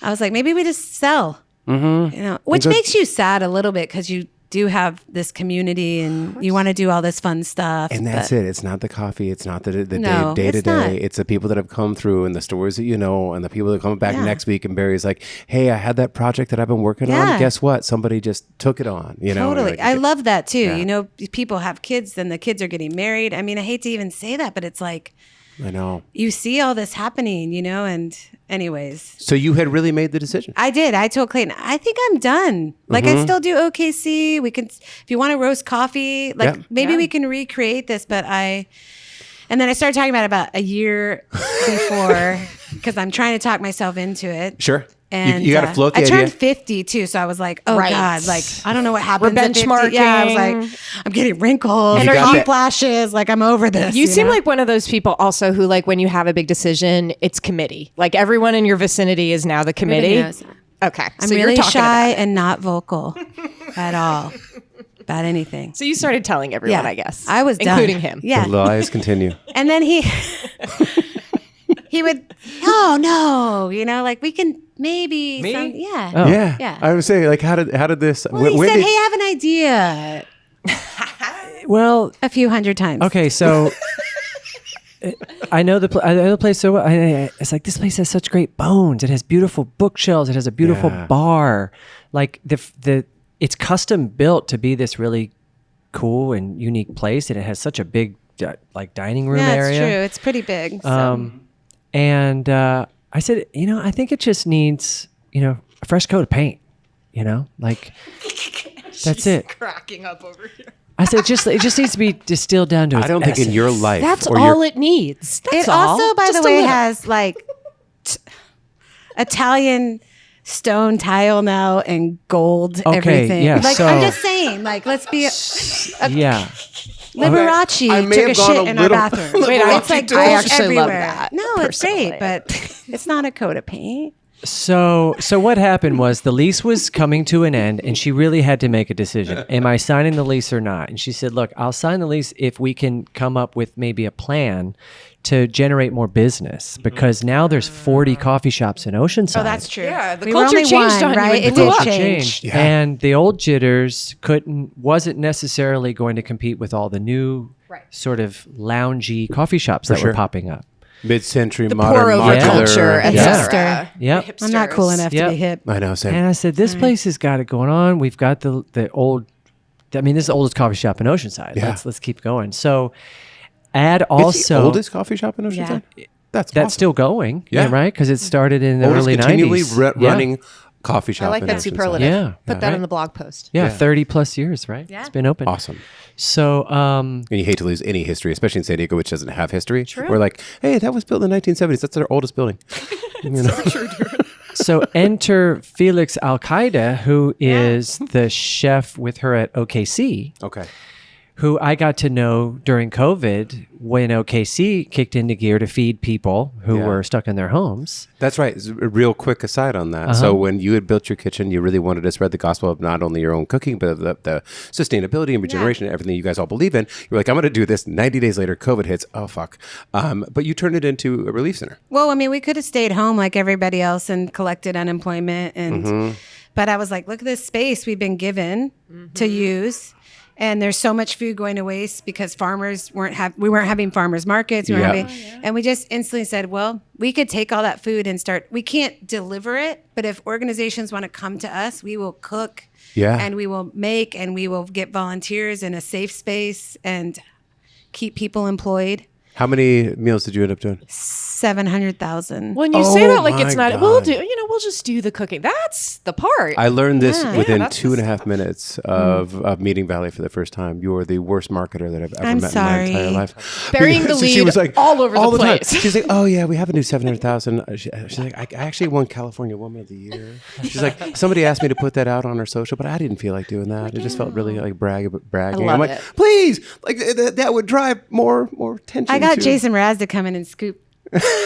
I was like, maybe we just sell, which Good. makes you sad a little bit because you do have this community and you want to do all this fun stuff. And that's but- it. It's not the coffee. It's not the No, day to it's not. day. It's the people that have come through and the stories that you know and the people that come back Yeah. next week. And Barry's like, hey, I had that project that I've been working on. Yeah. Guess what? Somebody just took it on. You know, Totally. Like, I love that too. Yeah. People have kids, then the kids are getting married. I mean, I hate to even say that, but it's like I know. you see all this happening, and anyways. So you had really made the decision. I did. I told Clayton, I think I'm done. Like I still do OKC. We can, if you want to roast coffee, like Yeah. maybe we can recreate this, and then I started talking about a year before because I'm trying to talk myself into it. Sure. And you got to float the I idea. turned 50 too, so I was like, "Oh Right. God!" Like I don't know what happens. We're at 50. benchmarking. Yeah, I was like, "I'm getting wrinkles You and got hot that- flashes. Like I'm over this." You seem know? like one of those people also who, like, when you have a big decision, it's committee. Like everyone in your vicinity is now the committee. knows. Okay, I'm so you're really talking shy about it. and not vocal at all about anything. So you started telling everyone, Yeah, I guess. I was done. including him. Yeah, The lies continue. and then he would, "Oh no, like we can maybe." Me? Yeah. Oh. Yeah. Yeah. I was saying, like, how did this? Well, he said, "Hey, I have an idea." Well, A few hundred times. okay, so I know the place so well. It's like this place has such great bones. It has beautiful bookshelves. It has a beautiful Yeah. bar. Like it's custom built to be this really cool and unique place, and it has such a big like dining room Yeah, area. it's true. It's pretty big. So. And I said, I think it just needs, a fresh coat of paint. Like that's it. Cracking up over here. I said, it just needs to be distilled down to its I don't think in your essence. life. That's or all it needs. That's It all. also, by Just the a way, little. has like Italian stone tile now and gold Okay, everything. yeah, Like so- I'm just saying, like let's be Yeah. Liberace I may took a have gone shit a in our little- bathroom. Wait, it's like I gold actually love everywhere. that, No, it's personally. great, but it's not a coat of paint. So what happened was the lease was coming to an end, and she really had to make a decision. Am I signing the lease or not? And she said, look, I'll sign the lease if we can come up with maybe a plan to generate more business, because now there's 40 coffee shops in Oceanside. Oh, that's true. Yeah, the We were culture only changed one, on you right? and It blew did up. change. Yeah. And the old Jitters wasn't necessarily going to compete with all the new sort of loungy coffee shops that sure. were popping up. Mid-century The modern pour-over modular. culture, Yeah. etc. Yep. I'm not cool enough to Yep. be hip. I know. Same. And I said, this place has got it going on. We've got the I mean, this is the oldest coffee shop in Oceanside. Yeah. Let's keep going. So add It's also the oldest coffee shop in Oceanside? That's awesome. still going. Yeah. Right? Because it started in the Oldest early continually 90s. running coffee shop I like in that Oceanside. superlative. Yeah. Put that on the blog post. Yeah, Yeah. 30 plus years, right? Yeah. It's been open. Awesome. So, And you hate to lose any history, especially in San Diego, which doesn't have history. True. We're like, hey, that was built in the 1970s. That's our oldest building. You know? so enter Felix Alcaide, who is the chef with her at OKC, Okay. who I got to know during COVID when OKC kicked into gear to feed people who Yeah. were stuck in their homes. That's right. A real quick aside on that. So when you had built your kitchen, you really wanted to spread the gospel of not only your own cooking, but the sustainability and regeneration and everything you guys all believe in. You're like, I'm going to do this. 90 days later, COVID hits. Oh, fuck. But you turned it into a relief center. Well, I mean, we could have stayed home like everybody else and collected unemployment. And but I was like, look at this space we've been given to use. And there's so much food going to waste because farmers we weren't having farmers markets. We weren't having, and we just instantly said, well, we could take all that food and we can't deliver it, but if organizations want to come to us, we will cook and we will make and we will get volunteers in a safe space and keep people employed. How many meals did you end up doing? 700,000. When you say that, like my it's not, God. we'll just do the cooking. That's the part. I learned this within that's 2.5 minutes of meeting Vallie for the first time. You are the worst marketer that I've ever I'm met sorry. in my entire life. Burying the She lead was like, all over the time. place. She's like, oh yeah, we have a new 700,000. She's like, I actually won California Woman of the Year. She's like, somebody asked me to put that out on our social, but I didn't feel like doing that. It just felt really like bragging. love I'm like, it. please, like that would drive more attention. I got to- Jason Mraz to come in and scoop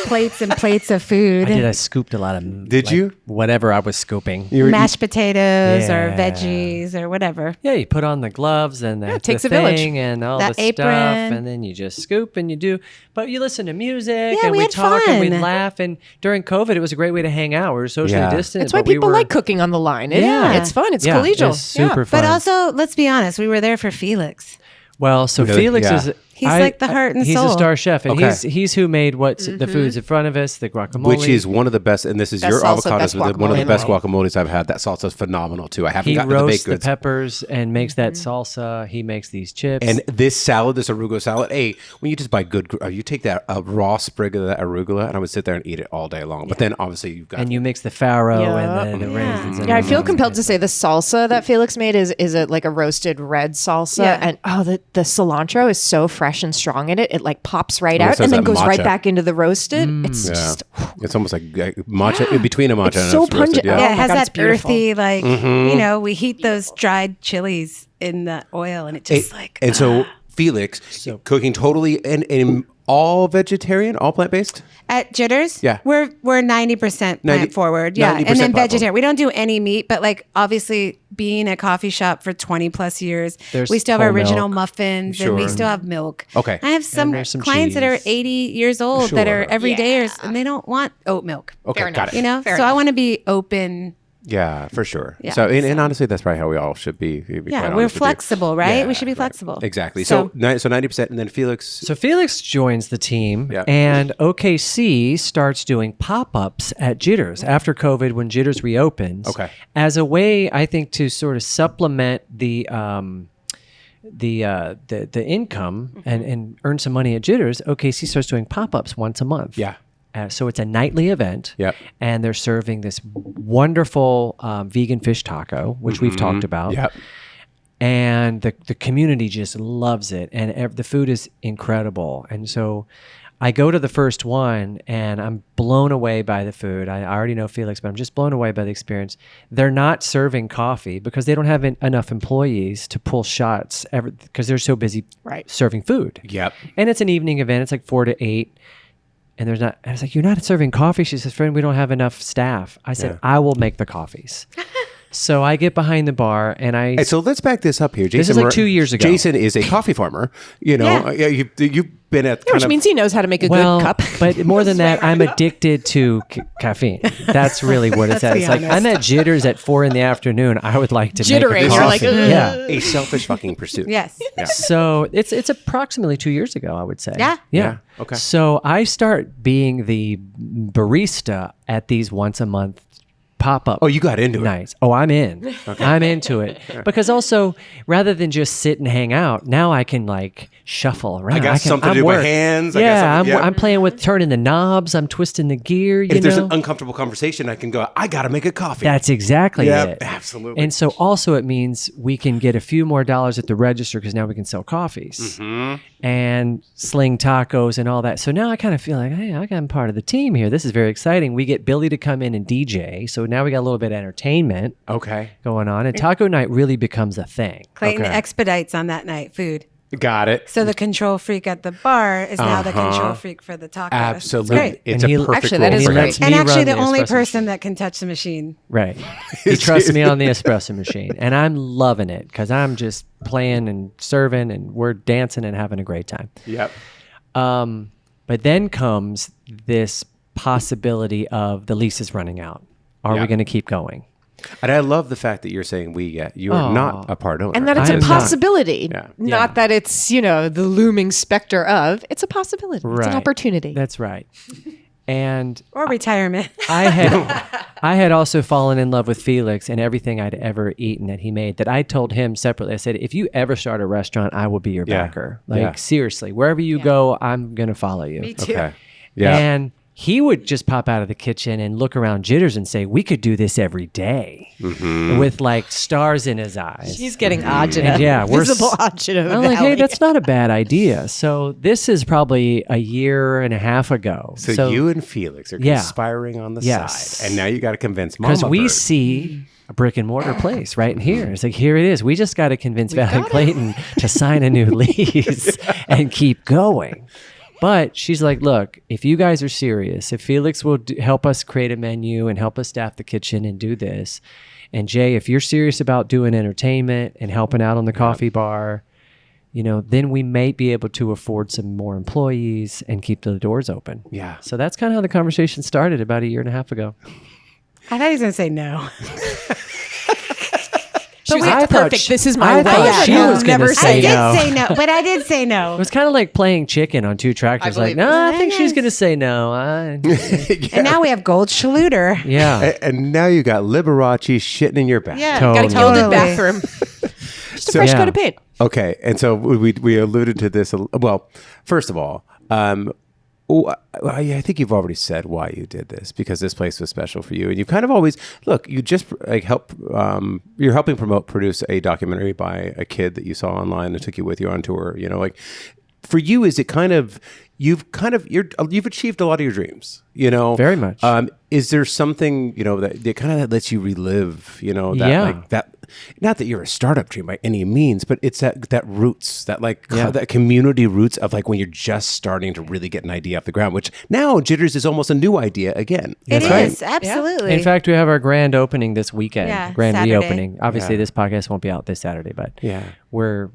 plates and plates of food. I scooped a lot of Did you? whatever I was scooping. Mashed potatoes or Yeah. veggies or whatever. Yeah, you put on the gloves and the, takes the a village. thing and all That the apron. stuff, and then you just scoop and you do. But you listen to music Yeah, and we we had talk and we fun. laugh. And during COVID, it was a great way to hang out. We were socially Yeah. distant. That's why but we people were- like cooking on the line. Yeah. It's fun. It's Yeah, collegial. it's super fun. But also, let's be honest, we were there for Felix. Well, so Really? Felix Yeah. is. He's like the heart and he's soul. a star chef, and Okay. he's who made what's the foods in front of us, the guacamole, Which is one of the best, and this is Best your salsa, avocados, best one of the guacamole. best guacamoles I've had. That salsa is phenomenal too. I haven't he gotten to the roasts baked the goods. peppers and makes that salsa. He makes these chips. And this salad, this arugula salad, hey, when you just buy good, you take that raw sprig of that arugula, and I would sit there and eat it all day long. But then obviously you've got and you mix the farro Yeah. and the raisins. Yeah, I feel compelled to say the salsa that Felix made is like a roasted red salsa, Yeah. and the cilantro is so fresh and strong in it. It like pops right Almost out and has then that goes right matcha. back into the roasted. It's yeah, just it's almost like matcha in between a matcha. It's and so roasted, pungent. Yeah. Oh Yeah, my it has God, it's that beautiful. earthy, like, you know, we heat those dried chilies in the oil and it just And so Felix cooking totally and all vegetarian, all plant based. at Jitters, Yeah. we're 90% 90 plant forward. Yeah. 90% And then platform. vegetarian. We don't do any meat, but like obviously being a coffee shop for 20 plus years, There's we still have our whole original milk. Muffins and we Sure. still have milk. Okay. I have some there's some clients that are cheese. 80 years old that are Sure. everydayers and they don't want oat milk. Okay, Fair got enough. it. You know? Fair so I enough. want to be open. Yeah, for sure. Yeah, So, and honestly, that's probably how we all should be. to be Yeah, quite we're honest with you. flexible, right? Yeah, We should be right. flexible. Exactly. So 90%, and then Felix. So Felix joins the team, Yeah. and OKC starts doing pop-ups at Jitters after COVID when Jitters reopens. Okay. As a way, I think, to sort of supplement the income and earn some money at Jitters. OKC starts doing pop-ups once a month. Yeah. So it's a nightly event. Yep. And they're serving this wonderful vegan fish taco, which we've talked about. Yep. And the community just loves it, and the food is incredible. And so I go to the first one, and I'm blown away by the food. I already know Felix, but I'm just blown away by the experience. They're not serving coffee because they don't have enough employees to pull shots because they're so busy serving food. Yep. And it's an evening event. It's like 4 to 8. And there's not. I was like, "You're not serving coffee." She says, "Friend, we don't have enough staff." I said, Yeah. "I will make the coffees." So I get behind the bar and I. Hey, so let's back this up here. Jason, is like 2 years ago. Jason is a coffee farmer. You know, Yeah. you've been at which means he knows how to make a well, good cup. but more than that, I'm addicted to caffeine. That's really what it's at. It's like I'm at Jitters at 4 p.m. I would like to Jittering. make a You're coffee. like, "Ugh." yeah. a selfish fucking pursuit. Yes. Yeah. So it's approximately 2 years ago, I would say. Yeah. Yeah. Okay. So I start being the barista at these once a month pop-up. Oh, you got into it. Nice. Oh, I'm in. I'm into it. Because also, rather than just sit and hang out, now I can like shuffle around. I got something to do with my hands. I got Yeah, something- I'm playing with turning the knobs. I'm twisting the gear. If there's an uncomfortable conversation, I can go, I got to make a coffee. That's exactly it. Absolutely. And so also it means we can get a few more dollars at the register because now we can sell coffees and sling tacos and all that. So now I kind of feel like, hey, I'm part of the team here. This is very exciting. We get Billy to come in and DJ. So now we got a little bit of entertainment going on. And taco night really becomes a thing. Clayton expedites on that night food. Got it. So the control freak at the bar is now the control freak for the tacos. Absolutely. Great. It's And a he- perfect Actually, role that is for him. great. And me actually run the the only espresso person machine. that can touch the machine. Right. He trusts me on the espresso machine. And I'm loving it because I'm just playing and serving and we're dancing and having a great time. Yep. But then comes this possibility of the lease is running out. Are we going to keep going? And I love the fact that you're saying you are not a part owner. And that it's I a am not. possibility, Yeah. not that it's, the looming specter of. It's a possibility. It's Right. an opportunity. That's right. And Or retirement. I had also fallen in love with Felix and everything I'd ever eaten that he made. That I told him separately. I said, if you ever start a restaurant, I will be your Yeah. backer. Like Yeah. seriously, wherever you go, I'm gonna follow you. Me too. Okay. Yeah. And he would just pop out of the kitchen and look around Jitters and say, we could do this every day with like stars in his eyes. She's getting agita. Yeah, we're visible agita. I'm like, hey, that's not a bad idea. So this is probably a year and a half ago. So you and Felix are conspiring on the Yes. side. And now you got to convince Mama because we Bird. see a brick and mortar place right in here. It's like, here it is. We just got to convince Vallie Clayton to sign a new lease and keep going. But she's like, look, if you guys are serious, if Felix will help us create a menu and help us staff the kitchen and do this, and Jay, if you're serious about doing entertainment and helping out on the coffee bar, then we may be able to afford some more employees and keep the doors open. Yeah. So that's kind of how the conversation started about a year and a half ago. I thought he was going to say no. She was I like, thought perfect. she- This is my I way. thought she was gonna never say I did no. say no, but I did say It no. was kind of like playing chicken on two tractors. Like, believe no, it. I think she's going to say no. And now we have Gold Schluter. Yeah. And now you got Liberace shitting in your back. Yeah, Totally. got a gilded Totally. bathroom. Just a So- fresh Yeah. coat of paint. Okay. And so we alluded to this. Well, first of all, I think you've already said why you did this, because this place was special for you. And you kind of always, you just you're helping produce a documentary by a kid that you saw online that took you with you on tour. For you, is it kind of, you've achieved a lot of your dreams, Very much. Is there something, that kind of lets you relive, that not that you're a startup dream by any means, but it's that roots, that community roots of like when you're just starting to really get an idea off the ground, which now Jitters is almost a new idea again. It right. is, absolutely. In fact, we have our grand opening this weekend. Yeah, Grand Saturday. reopening. Obviously, this podcast won't be out this Saturday, but we're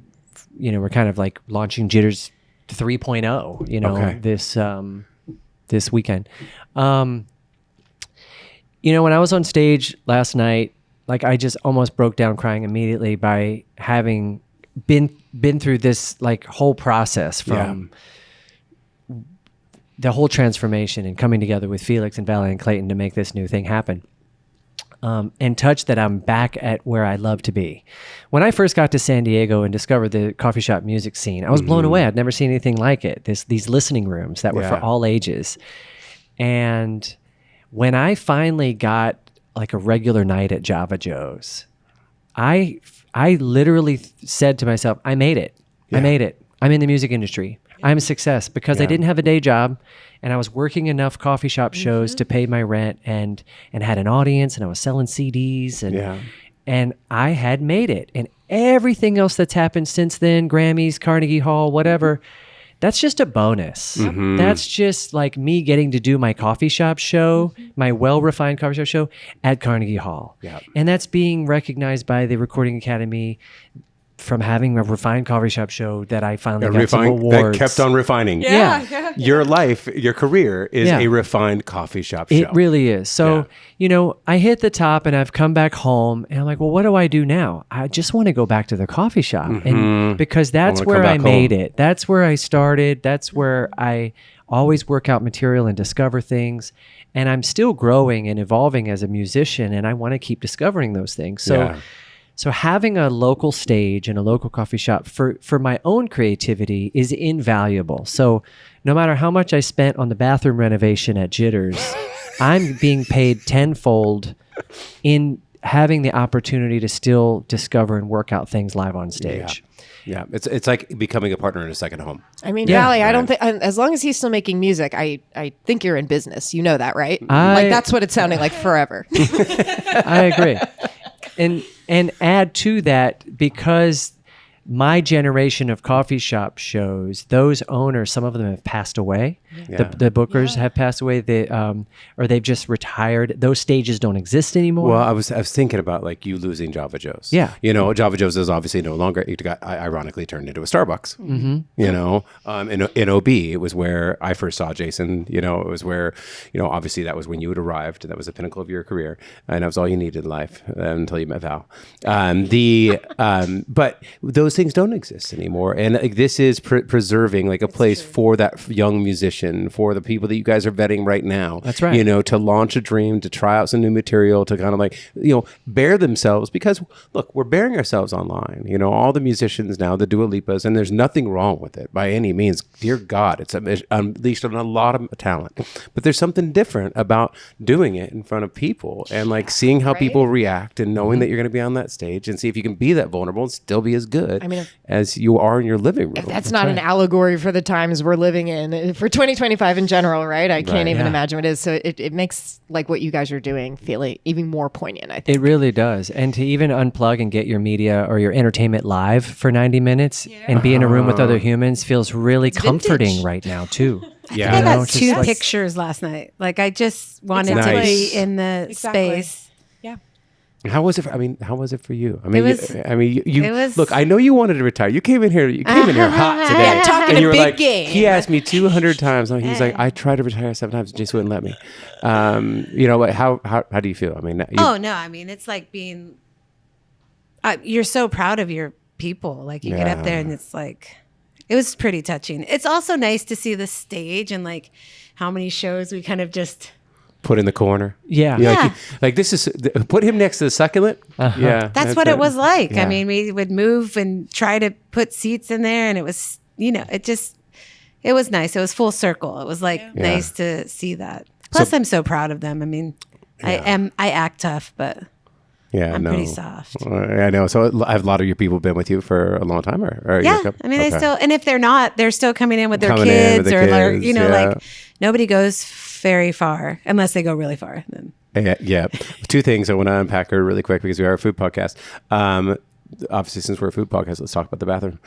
kind of like launching Jitters 3.0, this weekend. When I was on stage last night, I just almost broke down crying immediately by having been through this whole process from the whole transformation and coming together with Felix and Vallie and Clayton to make this new thing happen. And touched that I'm back at where I love to be. When I first got to San Diego and discovered the coffee shop music scene, I was blown away. I'd never seen anything like it. These listening rooms that were for all ages. And when I finally got a regular night at Java Joe's, I literally said to myself, I made it. I made it. I'm in the music industry. I'm a success because I didn't have a day job and I was working enough coffee shop shows to pay my rent and had an audience and I was selling CDs and I had made it. And everything else that's happened since then, Grammys, Carnegie Hall, whatever, that's just a bonus. That's just like me getting to do my coffee shop show, my well-refined coffee shop show at Carnegie Hall. And that's being recognized by the Recording Academy from having a refined coffee shop show that I finally got some awards. That kept on refining. Yeah. Your life, your career is a refined coffee shop show. It really is. So, I hit the top and I've come back home and I'm like, well, what do I do now? I just want to go back to the coffee shop. And because that's wanna where come I back made home. it. That's where I started. That's where always work out material and discover things. And I'm still growing and evolving as a musician, and I want to keep discovering those things. So having a local stage and a local coffee shop for my own creativity is invaluable. So no matter how much I spent on the bathroom renovation at Jitters, I'm being paid tenfold in having the opportunity to still discover and work out things live on stage. Yeah, it's like becoming a partner in a second home. I mean, Vallie, I don't think, as long as he's still making music, I think you're in business. You know that, right? Like, that's what it's sounding like forever. I agree. And add to that, because my generation of coffee shop shows, those owners, some of them have passed away. Yeah. The bookers have passed away. Or they've just retired. Those stages don't exist anymore. Well, I was thinking about like you losing Java Joe's. Yeah. You know, Java Joe's is obviously no longer. It got ironically turned into a Starbucks. Mm-hmm. You know, in OB, it was where I first saw Jason. You know, it was where, you know, obviously that was when you had arrived. And that was the pinnacle of your career, and that was all you needed in life until you met Val. But those things don't exist anymore, and like, this is preserving like a place for that young musician, for the people that you guys are vetting right now. That's right. You know, to launch a dream, to try out some new material, to kind of like, you know, bear themselves, because look, we're bearing ourselves online. You know, all the musicians now, the Dua Lipas, and there's nothing wrong with it by any means. Dear God, it's unleashed on a lot of talent, but there's something different about doing it in front of people and like seeing how people react and knowing that you're going to be on that stage and see if you can be that vulnerable and still be as good as you are in your living room. That's not an allegory for the times we're living in, for 2025 in general, right? I can't even imagine what it is. So it makes like what you guys are doing feel like even more poignant, I think. It really does. And to even unplug and get your media or your entertainment live for 90 minutes and be in a room with other humans feels really comforting right now too. I got two pictures last night. Like I just wanted to be in the space. How was it? How was it for you? I mean, it was, look. I know you wanted to retire. You came in here. Hot today. Talking and you a were big like, game. He asked me 200 times. He's like, I tried to retire 7 times. Just wouldn't let me. You know, how do you feel? I mean, it's like being. You're so proud of your people. Like you get up there and it's like, it was pretty touching. It's also nice to see the stage and like how many shows we kind of just. Put in the corner. Yeah. Like this is, put him next to the succulent. Yeah. That's what it was like. Yeah. I mean, we would move and try to put seats in there, and it was, you know, it was nice. It was full circle. It was like nice to see that. Plus, I'm so proud of them. I mean, I act tough, but I'm pretty soft. I know. So have a lot of your people been with you for a long time, or I mean, they still, and if they're not, they're still coming in with their kids, you know, like nobody goes very far unless they go really far. Then. Yeah. Two things I want to unpack her really quick because we are a food podcast. Obviously, since we're a food podcast, let's talk about the bathroom.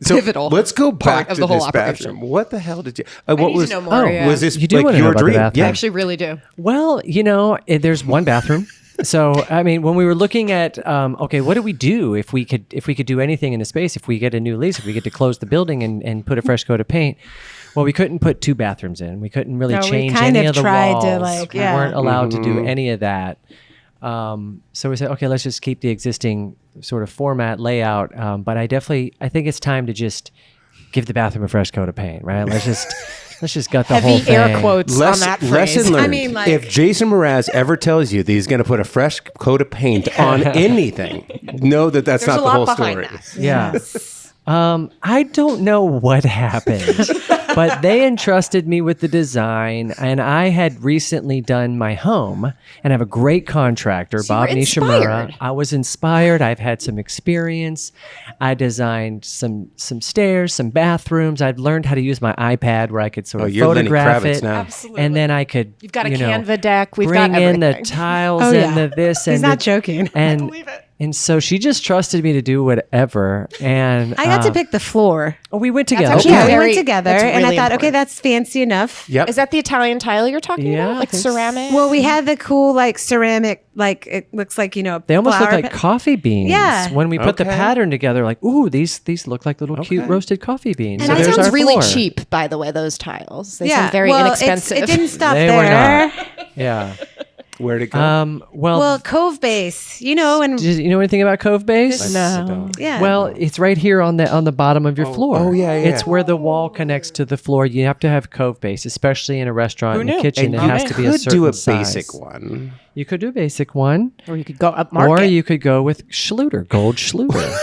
Pivotal. So let's go back of to the whole this operation. bathroom. What the hell did you? What was? To know more, was this you do like want to know your about dream? The bathroom? I actually really do. Well, you know, there's one bathroom. So, I mean, when we were looking at, okay, what do we do if we could do anything in the space, if we get a new lease, if we get to close the building and put a fresh coat of paint? Well, we couldn't put 2 bathrooms in. We couldn't really change any of the walls. We weren't allowed to do any of that. So we said, okay, let's just keep the existing sort of format layout. But I think it's time to just give the bathroom a fresh coat of paint, right? Let's just gut the whole thing. Heavy air quotes on that phrase. Lesson learned. I mean, like, if Jason Mraz ever tells you that he's going to put a fresh coat of paint on anything, know that that's not the whole story. Yeah. I don't know what happened, but they entrusted me with the design, and I had recently done my home and have a great contractor, Bob Nishimura. I was inspired. I've had some experience. I designed some stairs, some bathrooms. I'd learned how to use my iPad where I could sort of photograph it. Now. Absolutely. And then I could, you've got a Canva deck. We've bring got in the tiles and the this. He's not joking. And, I believe it. And so she just trusted me to do whatever. And I got to pick the floor. We went together. Actually we went together. Really and I thought, important. okay, that's fancy enough. Yep. Is that the Italian tile you're talking about? Like ceramic? Well, we had the cool like ceramic, like it looks like, you know, they almost look flower like coffee beans. Yeah. When we put the pattern together, like, ooh, these look like little cute roasted coffee beans. And so that there's sounds our really floor. cheap, by the way, those tiles. They sound very inexpensive. It didn't stop They were there. not. Yeah. Where'd it go? Well, Cove Base, you know, and do you know anything about Cove Base? No. yeah. Well, it's right here on the bottom of your floor. oh, yeah. It's where the wall connects to the floor. You have to have Cove Base, especially in a restaurant in the kitchen. It has to be a could certain do a size. basic one. You could do a basic one, Or you could go up market. or you could go with Schluter, gold Schluter.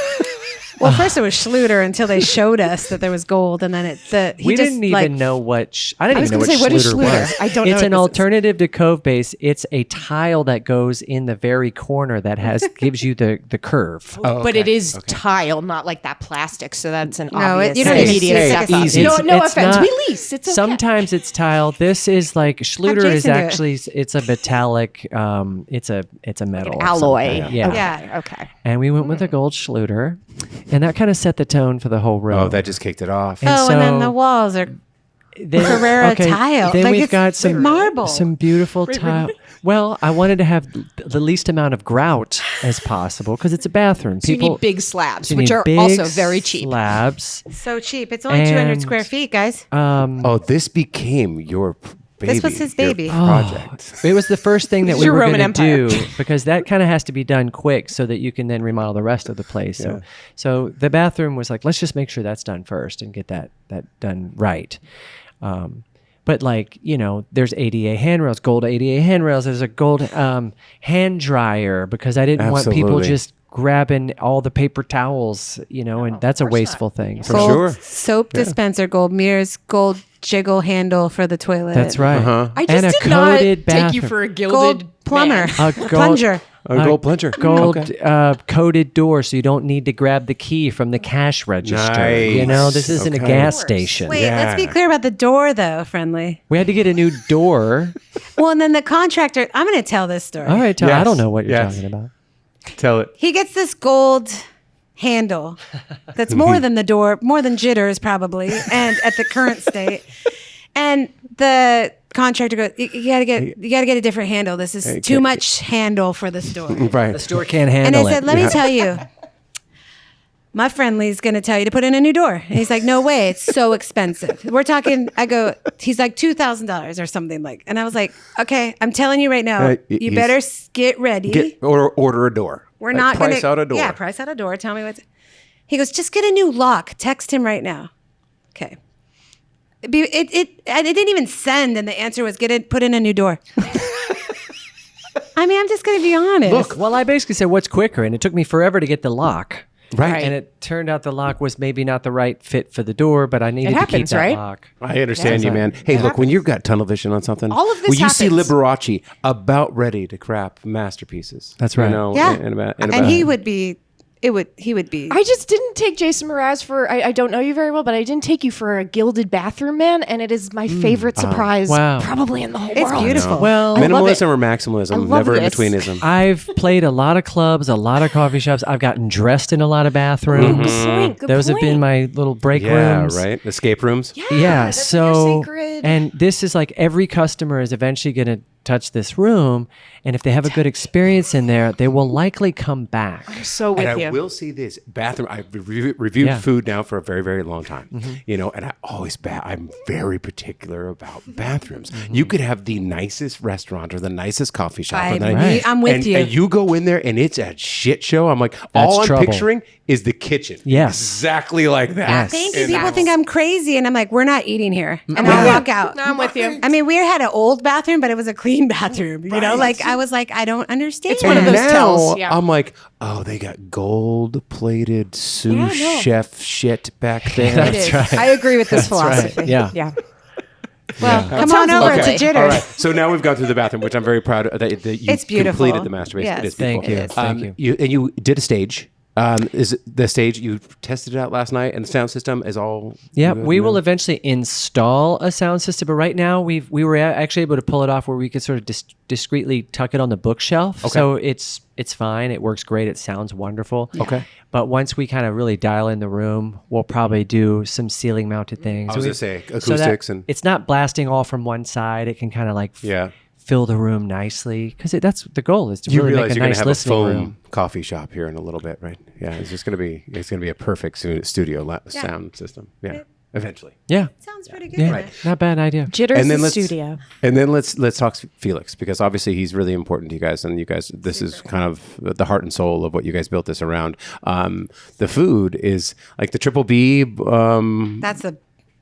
Well, first it was Schluter until they showed us that there was gold, and then We didn't even know what. I didn't was even know gonna what say, what is Schluter Schluter? was. I don't know It's what an this is. alternative to Cove Base. It's a tile that goes in the very corner that gives you the curve. But it is tile, not like that plastic. So that's an No, obvious you don't even immediate see it. step up. Easy. No, no It's offense. not- We lease. It's okay. Sometimes it's tile. This is like Schluter is Jason do it. actually it's a metallic. It's a metal an of some alloy. kind. Yeah. Yeah. Okay. And we went with a gold Schluter, and that kind of set the tone for the whole room. Oh, that just kicked it off. And and then so- the walls are Then- Carrera tile. Then Like, we've it's got some marble. some beautiful tile. Well, I wanted to have the least amount of grout as possible because it's a bathroom. So you need big slabs, which are big also very cheap. Slabs. so cheap. It's only 200 And- square feet, guys. Oh, this became your baby. This was his your baby. project. It was the first thing that This is we your were Roman going to do Empire. because that kind of has to be done quick so that you can then remodel the rest of the place. So the bathroom was like, let's just make sure that's done first and get that done right. But like, you know, there's ADA handrails, gold ADA handrails. There's a gold hand dryer because I didn't want people Absolutely. just grabbing all the paper towels, you know, and that's a wasteful thing. For Gold sure. soap dispenser, gold mirrors, gold jiggle handle for the toilet. That's right. Uh-huh. I And just a did not coated take you bathroom. for a gilded Gold plumber, man. A gold- plunger. A gold plunger. Gold Okay. coated door, so you don't need to grab the key from the cash register. You know, this isn't a Okay. gas station. Wait, let's be Yeah. clear about the door, though, friendly. We had to get a new door. Well, and then the contractor, I'm going to tell this story. All right, I Yes. don't know what you're Yes. talking about. Tell it. He gets this gold handle that's more than the door, more than Jitters probably, and at the current state. And the contractor goes, you gotta get a different handle. This is too much handle for this door. Right. The store can't And handle I said, it. let me tell you, my friendly's going to tell you to put in a new door. And he's like, no way. It's so expensive. We're talking, he's like $2,000 or something like, and I was like, okay, I'm telling you right now, you he's- better get ready. Or order a door. We're Like, not going to price out a door. Yeah, price out a door. Tell me what's. He goes, just get a new lock. Text him right now. Okay. And it didn't even send, and the answer was put in a new door. I mean, I'm just going to be honest. Look, Well, I basically said, what's quicker? And it took me forever to get the lock. Right. And it turned out the lock was maybe not the right fit for the door, but I needed to keep happens, that right? lock. I understand you, man. Hey, look, when you've got tunnel vision on something, All of this when you see happens. Liberace about ready to crap masterpieces. That's right. You know, Yeah. and he would be. He would be. I just didn't take Jason Mraz for. I don't know you very well, but I didn't take you for a gilded bathroom man, and it is my favorite surprise, Wow. probably in the whole It's world. beautiful. Well, I love it. minimalism or I maximalism, love never in this. betweenism. I've played a lot of clubs, a lot of coffee shops. I've gotten dressed in a lot of bathrooms. Good Those have been point. my little break Yeah, rooms. right. Escape rooms. Yeah, that's so your sacred. and this is like every customer is eventually going to touch this room, and if they have a good experience in there, they will likely come back. So with And you. I will see this bathroom. I've reviewed Yeah. food now for a very, very long time. You know, and I always I'm very particular about bathrooms. You could have the nicest restaurant or the nicest coffee shop. I'm with and, you. And you go in there and it's a shit show. I'm like, all I'm trouble. picturing is the kitchen. Yes. Exactly like that. Yes. Thank you. And People that's- think I'm crazy, and I'm like, we're not eating here, and I'll walk out. No, I'm with you. I mean, we had an old bathroom, but it was a clean bathroom. You know, like I was like, I don't understand. It's one of And those now tells, yeah. I'm like, oh, they got gold-plated sous Yeah, no. chef shit back there. It is. I agree with this philosophy. Yeah. Yeah. Well, come sounds on over lovely. to Jitters. All right. So now we've gone through the bathroom, which I'm very proud of, that you It's beautiful. completed the masturbation. Yes. It is Thank beautiful. you. Thank you. And you did a stage. Is it the stage you tested it out last night, and the sound system is all? Yeah, you we know? will eventually install a sound system, but right now we were actually able to pull it off where we could sort of discreetly tuck it on the bookshelf. Okay. So it's fine. It works great. It sounds wonderful. Okay. But once we kind of really dial in the room, we'll probably do some ceiling mounted things. I was We- gonna say so that acoustics and it's not blasting all from one side. It can kind of like yeah. fill the room nicely because that's the goal is to You really realize make a you're nice gonna have a listening foam room. coffee shop here in a little bit, right? Yeah, it's gonna be a perfect studio sound system. Yeah. eventually. Yeah. Sounds pretty good. Yeah. Right. Not bad idea. Jitters And then studio. And then let's talk Felix, because obviously he's really important to you guys, and you guys, this is kind of the heart and soul of what you guys built this around. The food is like the Triple B.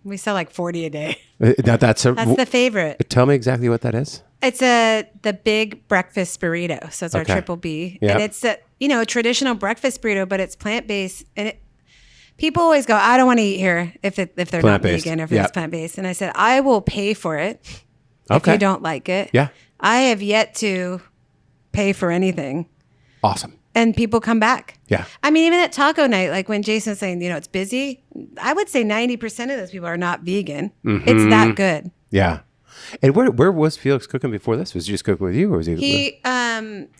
We sell like 40 a day. That's the favorite. Tell me exactly what that is. It's the big breakfast burrito. So it's our Okay. Triple B. Yep. And it's a traditional breakfast burrito, but it's plant-based. And people always go, I don't want to eat here if they're not Plant-based. vegan or if Yep. it's plant-based. And I said, I will pay for it if Okay. you don't like it. Yeah. I have yet to pay for anything. Awesome. And people come back. Yeah. I mean, even at taco night, like when Jason's saying, it's busy, I would say 90% of those people are not vegan. Mm-hmm. It's that good. Yeah. And where was Felix cooking before this? Was he just cooking with you, or was he?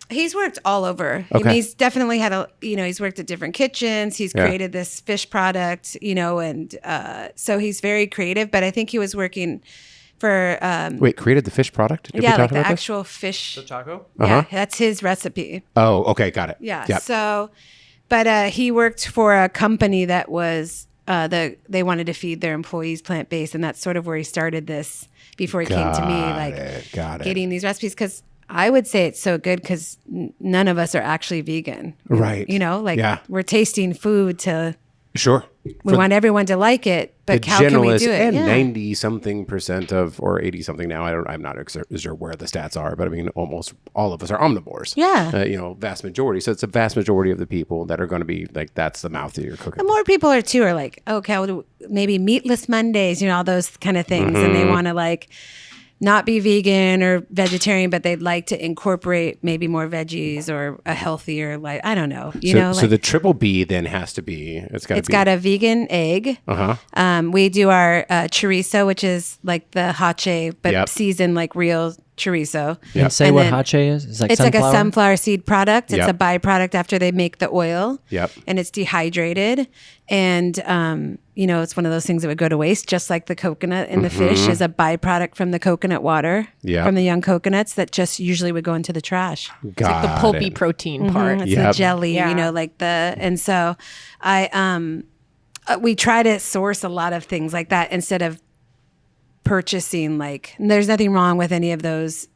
He's worked all over. I Okay. mean, he's definitely had he's worked at different kitchens. He's Yeah. created this fish product, and so he's very creative. But I think he was working for Wait, created the fish product? Did we like talk the about this? actual fish. Taco? Yeah, that's his recipe. Oh, okay, got it. Yeah. Yep. So, but he worked for a company that was they wanted to feed their employees plant-based, and that's sort of where he started this before he came to me, like Got it. getting these recipes, because I would say it's so good because none of us are actually vegan. Right. Like we're tasting food Sure. we want everyone to like it, but The how can we generalist do it? and Yeah. 90-something% of, or 80-something now, I'm not sure where the stats are, but I mean, almost all of us are omnivores. Yeah. Vast majority. So it's a vast majority of the people that are going to be like, that's the mouth that you're cooking. And more people are like, okay, maybe meatless Mondays, all those kind of things. And they want to like not be vegan or vegetarian, but they'd like to incorporate maybe more veggies or a healthier, like, I don't know, So the Triple B then has to be, it's got a vegan egg. We do our chorizo, which is like the hache, but Yep. seasoned like real chorizo. And say And what then hache is? It's like It's sunflower? like a sunflower seed product. It's Yep. a byproduct after they make the oil. Yep. And it's dehydrated. And, it's one of those things that would go to waste, just like the coconut in the fish is a byproduct from the coconut water, Yep. from the young coconuts that just usually would go into the trash. It's like the pulpy it. protein part. It's Yep. the jelly, Yeah. and so we try to source a lot of things like that instead of purchasing, there's nothing wrong with any of those,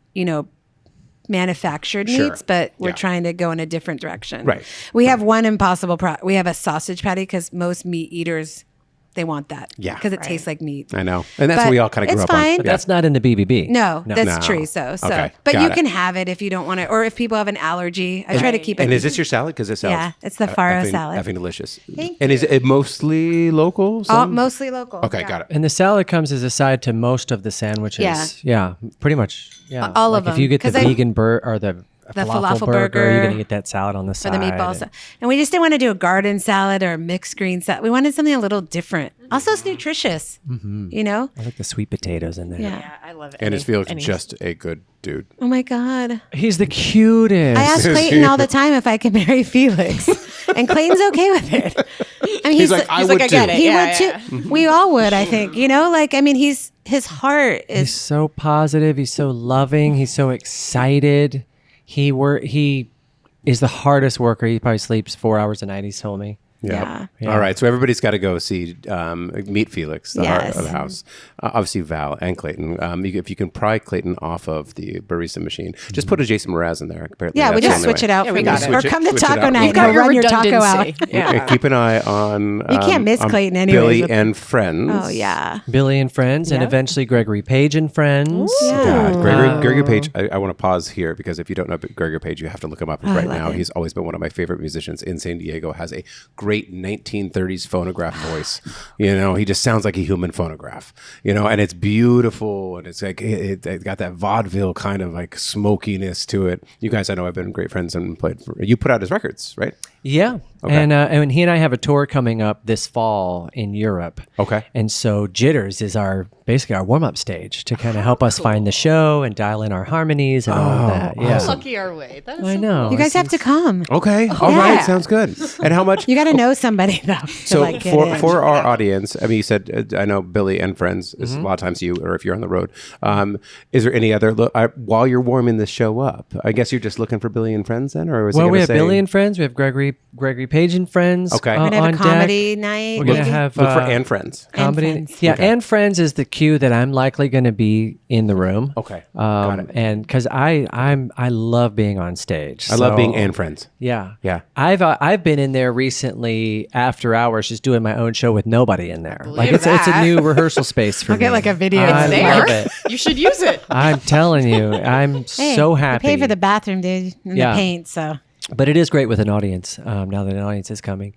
manufactured Sure. meats, but we're Yeah. trying to go in a different direction. Right. We have one impossible we have a sausage patty because most meat eaters, they want that. Yeah. Because it tastes like meat. I know. And that's But what we all kind of grew it's up on. fine. But that's not in the BBB. No, that's No. chorizo. So, Okay, but got you it. can have it if you don't want to, or if people have an allergy. I try to keep it. And is this your salad? Because it sounds Yeah, it's the farro salad. Effing delicious. Thank and is it mostly local? Some? mostly local? Okay, Yeah. got it. And the salad comes as a side to most of the sandwiches. Yeah. Yeah, pretty much. Yeah. All of If you them, get the 'cause I- vegan or the falafel burger, you're going to get that salad on the Or side. the meatballs. And we just didn't want to do a garden salad or a mixed green salad. We wanted something a little different. Also, it's nutritious. I like the sweet potatoes in there. Yeah. I love it. And it feels just a good dude. Oh my God. He's the cutest. I ask Clayton all the time if I can marry Felix, and Clayton's okay with it. I mean, He's like, I would I too. get it. He Yeah, would yeah. too. We all would, I think. His heart He's is. so positive. He's so loving. He's so excited. He is the hardest worker. He probably sleeps 4 hours a night. He's told me. Yeah. Yeah. All right. So everybody's got to go see, meet Felix, the heart Yes. of the house. Obviously, Val and Clayton. If you can pry Clayton off of the barista machine, just put a Jason Mraz in there. Apparently Yeah, we that's just the only switch way. it out Yeah, for we you. got it. Or Switch come it- to switch it taco out. night We've and got he'll your run your taco out. redundancy. Yeah. And keep an eye on. You can't miss on Clayton anyways. Billy and Friends. Oh, yeah. Billy and Friends, and Yeah. eventually Gregory Page and Friends. God, Gregory Page. I want to pause here because if you don't know Gregory Page, you have to look him up right now. He's always been one of my favorite musicians in San Diego. Has a great 1930s phonograph voice. He just sounds like a human phonograph. And it's beautiful, and it's like it got that vaudeville kind of like smokiness to it. You guys, I know, I've been great friends and you put out his records, right? Yeah. Okay. And he and I have a tour coming up this fall in Europe. Okay. And so Jitters is basically our warm-up stage to kind of help us find the show and dial in our harmonies and all of that. Yeah. Lucky our way. That is I so know. You guys have to come. Okay. All right. Yeah. Sounds good. And how much? You got to know somebody, though. to, So like, get in. for our audience, I mean, you said I know Billy and Friends is a lot of times you, or if you're on the road. Is there any other while you're warming the show up? I guess you're just looking for Billy and Friends then, or was Well, it we gonna have say, Billy and Friends. We have Gregory Gregory Page and Friends. Okay. We're gonna have on a comedy deck. night. We're gonna maybe? have Look for and friends. comedy. Friends. Yeah, Okay. and Friends is the cue that I'm likely going to be in the room. Okay. Got it. And because I love being on stage. I love being So, and friends. Yeah. Yeah. I've been in there recently after hours, just doing my own show with nobody in there. Like it's a that. new rehearsal space for I'll me. get like a video. I It's there. love it. You should use it. I'm telling you, I'm Hey, so you happy. pay for the bathroom, dude, and Yeah. the paint. So But it is great with an audience now that an audience is coming.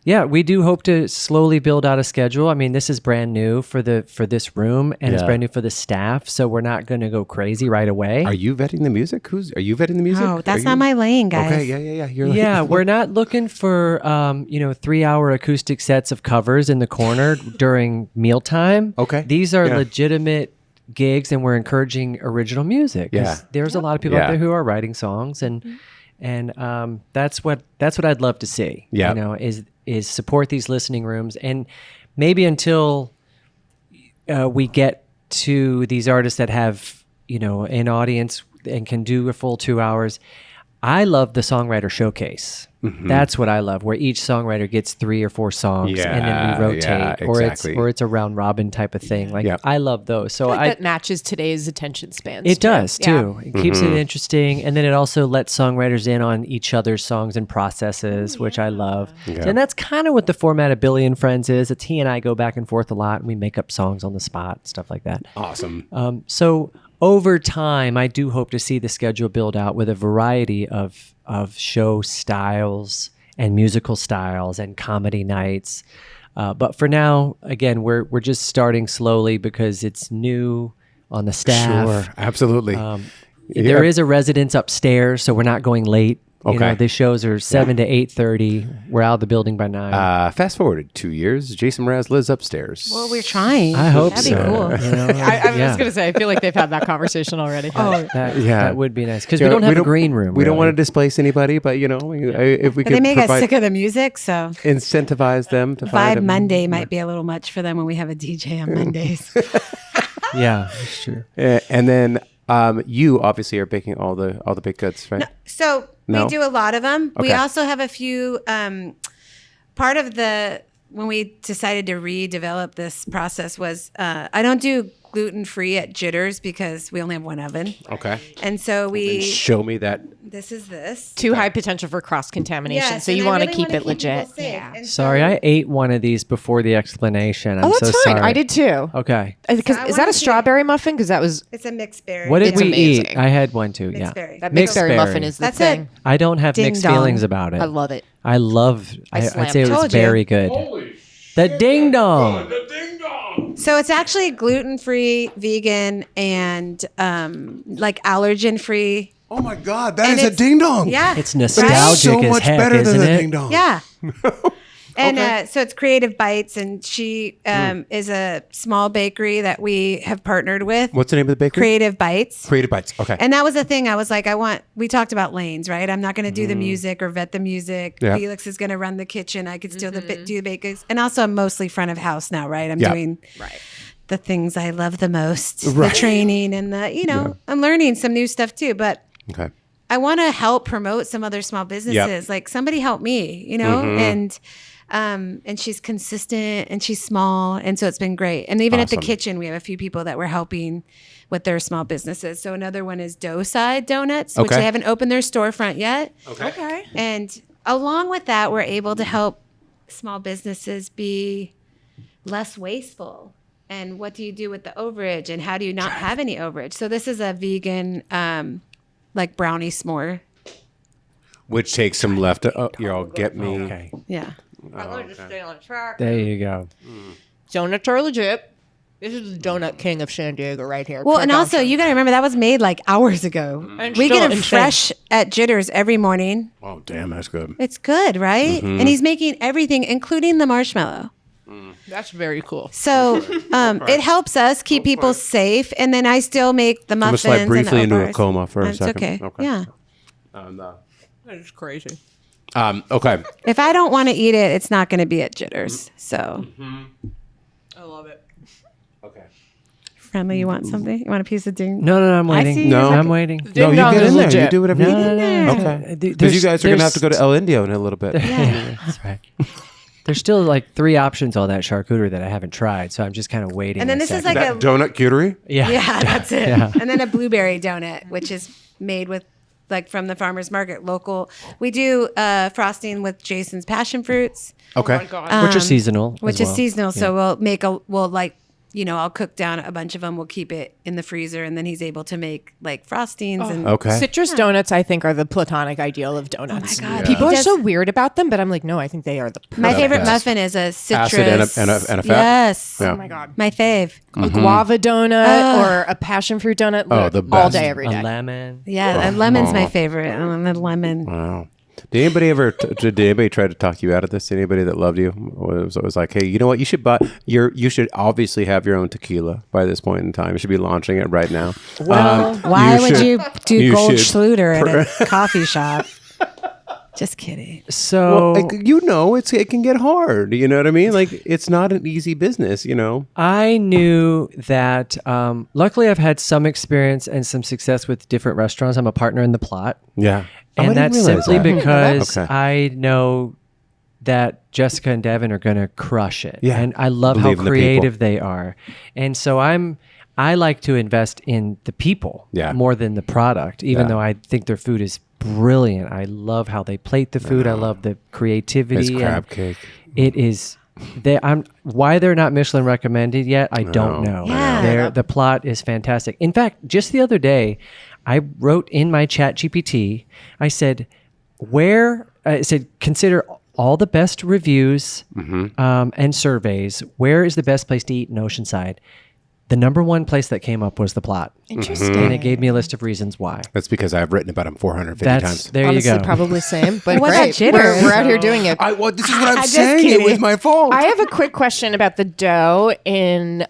Yeah, we do hope to slowly build out a schedule. I mean, this is brand new for this room, and it's Yeah. brand new for the staff, so we're not going to go crazy right away. Are you vetting the music? Are you vetting the music? oh, Are that's you- not my lane, guys. Okay, yeah. You're like, Yeah, we're not looking for 3-hour acoustic sets of covers in the corner during mealtime. Okay. These are Yeah. legitimate gigs, and we're encouraging original music. 'Cause Yeah. there's a lot of people Yeah. out there who are writing songs, and that's what I'd love to see. Yeah. Is support these listening rooms, and maybe until we get to these artists that have an audience and can do a full 2 hours. I love the songwriter showcase. That's what I love, where each songwriter gets 3 or 4 songs, and then Yeah, we rotate, yeah, exactly. or it's a round robin type of thing. Like Yep. I love those. So That matches today's attention spans. it does Yeah. too. It keeps it interesting, and then it also lets songwriters in on each other's songs and processes, which I love. Yeah. And that's kind of what the format of Billy and Friends is. It's he and I go back and forth a lot, and we make up songs on the spot, stuff like that. Awesome. So over time, I do hope to see the schedule build out with a variety of show styles and musical styles and comedy nights. But for now, again, we're just starting slowly because it's new on the staff. Sure, absolutely. There is a residence upstairs, so we're not going late. Okay. The shows are 7 to 8:30. We're out of the building by 9. Fast forward 2 years, Jason Mraz lives upstairs. Well, we're trying. I hope That'd so. be cool. I was Yeah. going to say, I feel like they've had that conversation already. That would be nice because Yeah, we don't have a green room. We don't want to really. displace anybody, but if we But could they may get provide, sick of the music, so incentivize them to find Vibe a- Monday might be a little much for them when we have a DJ on Mondays. Yeah, that's true. And then you obviously are baking all the baked goods, right? So No? we do a lot of them. We Okay. also have a few. Part of when we decided to redevelop this process was I don't do gluten free at Jitters because we only have one oven, Okay. and so we. Show me that. This. Too high potential for cross contamination, Yes, so and you I want to really keep wanna it legit. people safe. Yeah. And Sorry, so- I ate one of these before the explanation. I'm Oh, that's so fine. sorry. I did too. Okay. Because So I is that wanted a to- strawberry muffin? Because that was It's a mixed berry. What did It's we amazing. eat? I had one too. Mixed Yeah. berry. that Mixed mixed berry berry. muffin is the That's thing. it. I don't have Ding mixed dong. feelings about it. I love it. I love. I'd slammed say it was Told you. very good. The ding dong. So it's actually gluten free, vegan, and like allergen free. Oh my God, that And is a it's- ding dong. Yeah, It's But nostalgic it's so as much heck, better isn't than a it? ding dong. Yeah. And so it's Creative Bites, and she is a small bakery that we have partnered with. What's the name of the bakery? Creative Bites. Creative Bites. Okay. And that was the thing. I was like, we talked about lanes, right? I'm not going to do the music or vet the music. Yeah. Felix is going to run the kitchen. I could still do the bakers. And also, I'm mostly front of house now, right? I'm Yeah. doing the things I love the most, the training and I'm learning some new stuff too. But Okay. I want to help promote some other small businesses. Like somebody help me, and she's consistent and she's small. And so it's been great. And even at the Awesome. kitchen, we have a few people that we're helping with their small businesses. So another one is Doughside Donuts, which Okay. they haven't opened their storefront yet. Okay. And along with that, we're able to help small businesses be less wasteful. And what do you do with the overage? And how do you not have any overage? So this is a vegan, like brownie s'more. Which takes some left. Oh, y'all get me. Okay. Yeah. There you go. Donuts are legit. This is the donut king of San Diego right here. Well, Craig and also Armstrong. you got to remember that was made like hours ago. And We still get them insane. fresh at Jitters every morning. Oh, damn, that's good. It's good, right? And he's making everything, including the marshmallow. That's very cool. So it helps us keep people safe. And then I still make the I'm gonna muffins. slide briefly and the into a bars. coma for a That's second. okay. Yeah. That is crazy. Okay. If I don't want to eat it, it's not going to be at Jitters. So I love it. Okay. Friendly, you want something? You want a piece of ding? No, I'm waiting. see No, you. I'm waiting. No, you dong get is in there. You legit. do whatever you No. Okay. Because you guys are going to have to go to El Indio in a little bit. That's right. There's still like 3 options on that charcuterie that I haven't tried, so I'm just kind of waiting. And then a this is second. like That donut cutery? yeah. that's it. Yeah. And then a blueberry donut, which is made with like from the farmer's market, local. We do frosting with Jason's passion fruits, Okay. Oh my God. which are seasonal. which as is well. seasonal. So we'll like, I'll cook down a bunch of them. We'll keep it in the freezer, and then he's able to make like frostings and Okay. Citrus donuts, I think, are the platonic ideal of donuts. Oh my God. People He are does- so weird about them, but I'm like, no, I think they are the My favorite best. muffin is a citrus. Acid and a fat? Yes. Yeah. Oh my God. My fave. A guava donut or a passion fruit donut the all best. day, every A day. lemon. Yeah, and lemon's my favorite. The lemon. Wow. Did anybody ever? Did anybody try to talk you out of this? Anybody that loved you was like, "Hey, you know what? You should buy. You should obviously have your own tequila by this point in time. You should be launching it right now." Well, why would should- you do you gold should schluter at a coffee shop? Just kidding. So it can get hard. You know what I mean? Like it's not an easy business. You know. I knew that. Luckily, I've had some experience and some success with different restaurants. I'm a partner in the plot. Yeah. And that's simply because Okay. I know that Jessica and Devin are going to crush it. Yeah. And I love Believe in how the creative they are. And so I like to invest in the people more than the product, even though I think their food is brilliant. I love how they plate the food. I love the creativity. It's crab and cake. It is. Why they're not Michelin recommended yet, I don't know. Yeah. The plot is fantastic. In fact, just the other day, I wrote in my chat GPT, I said, consider all the best reviews and surveys. Where is the best place to eat in Oceanside? The number one place that came up was the plot. Interesting. And it gave me a list of reasons why. That's because I've written about them 450 times. There Honestly, you go. probably same, but What about great. Jitters? We're out here doing it. This is what I'm Just saying. It kidding. was my fault. I have a quick question about the dough in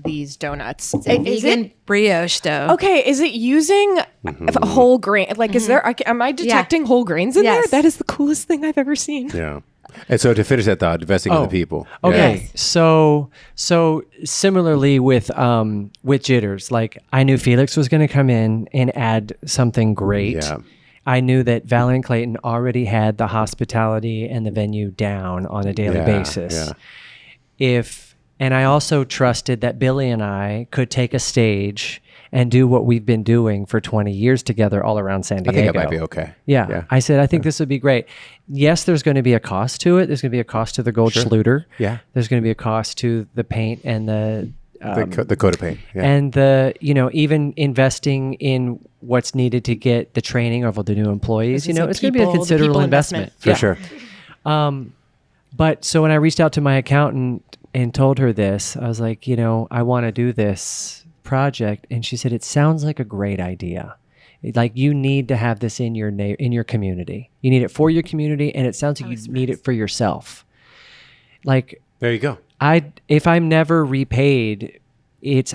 these donuts. Is Vegan it brioche dough. okay? Is it using a whole grain? Like, is there? Am I detecting whole grains in Yes. there? That is the coolest thing I've ever seen. Yeah. And so to finish that thought, investing in the people. Okay, Yeah. so similarly with Jitters, like I knew Felix was going to come in and add something great. Yeah. I knew that Vallie and Clayton already had the hospitality and the venue down on a daily Yeah, basis. yeah. And I also trusted that Billy and I could take a stage and do what we've been doing for 20 years together all around San Diego. I think it might be okay. Yeah. I said, I think this would be great. Yes, there's going to be a cost to it. There's going to be a cost to the gold schluter. Yeah. There's going to be a cost to the paint and the coat of paint. Yeah. and the even investing in what's needed to get the training of the new employees. This is It's going to be a people- the considerable people investment. For sure. But so when I reached out to my accountant and told her this, I was like, I want to do this project, and she said, it sounds like a great idea. Like you need to have this in your community. You need it for your community, and it sounds like you need it for yourself. Like There you go. if I'm never repaid, it's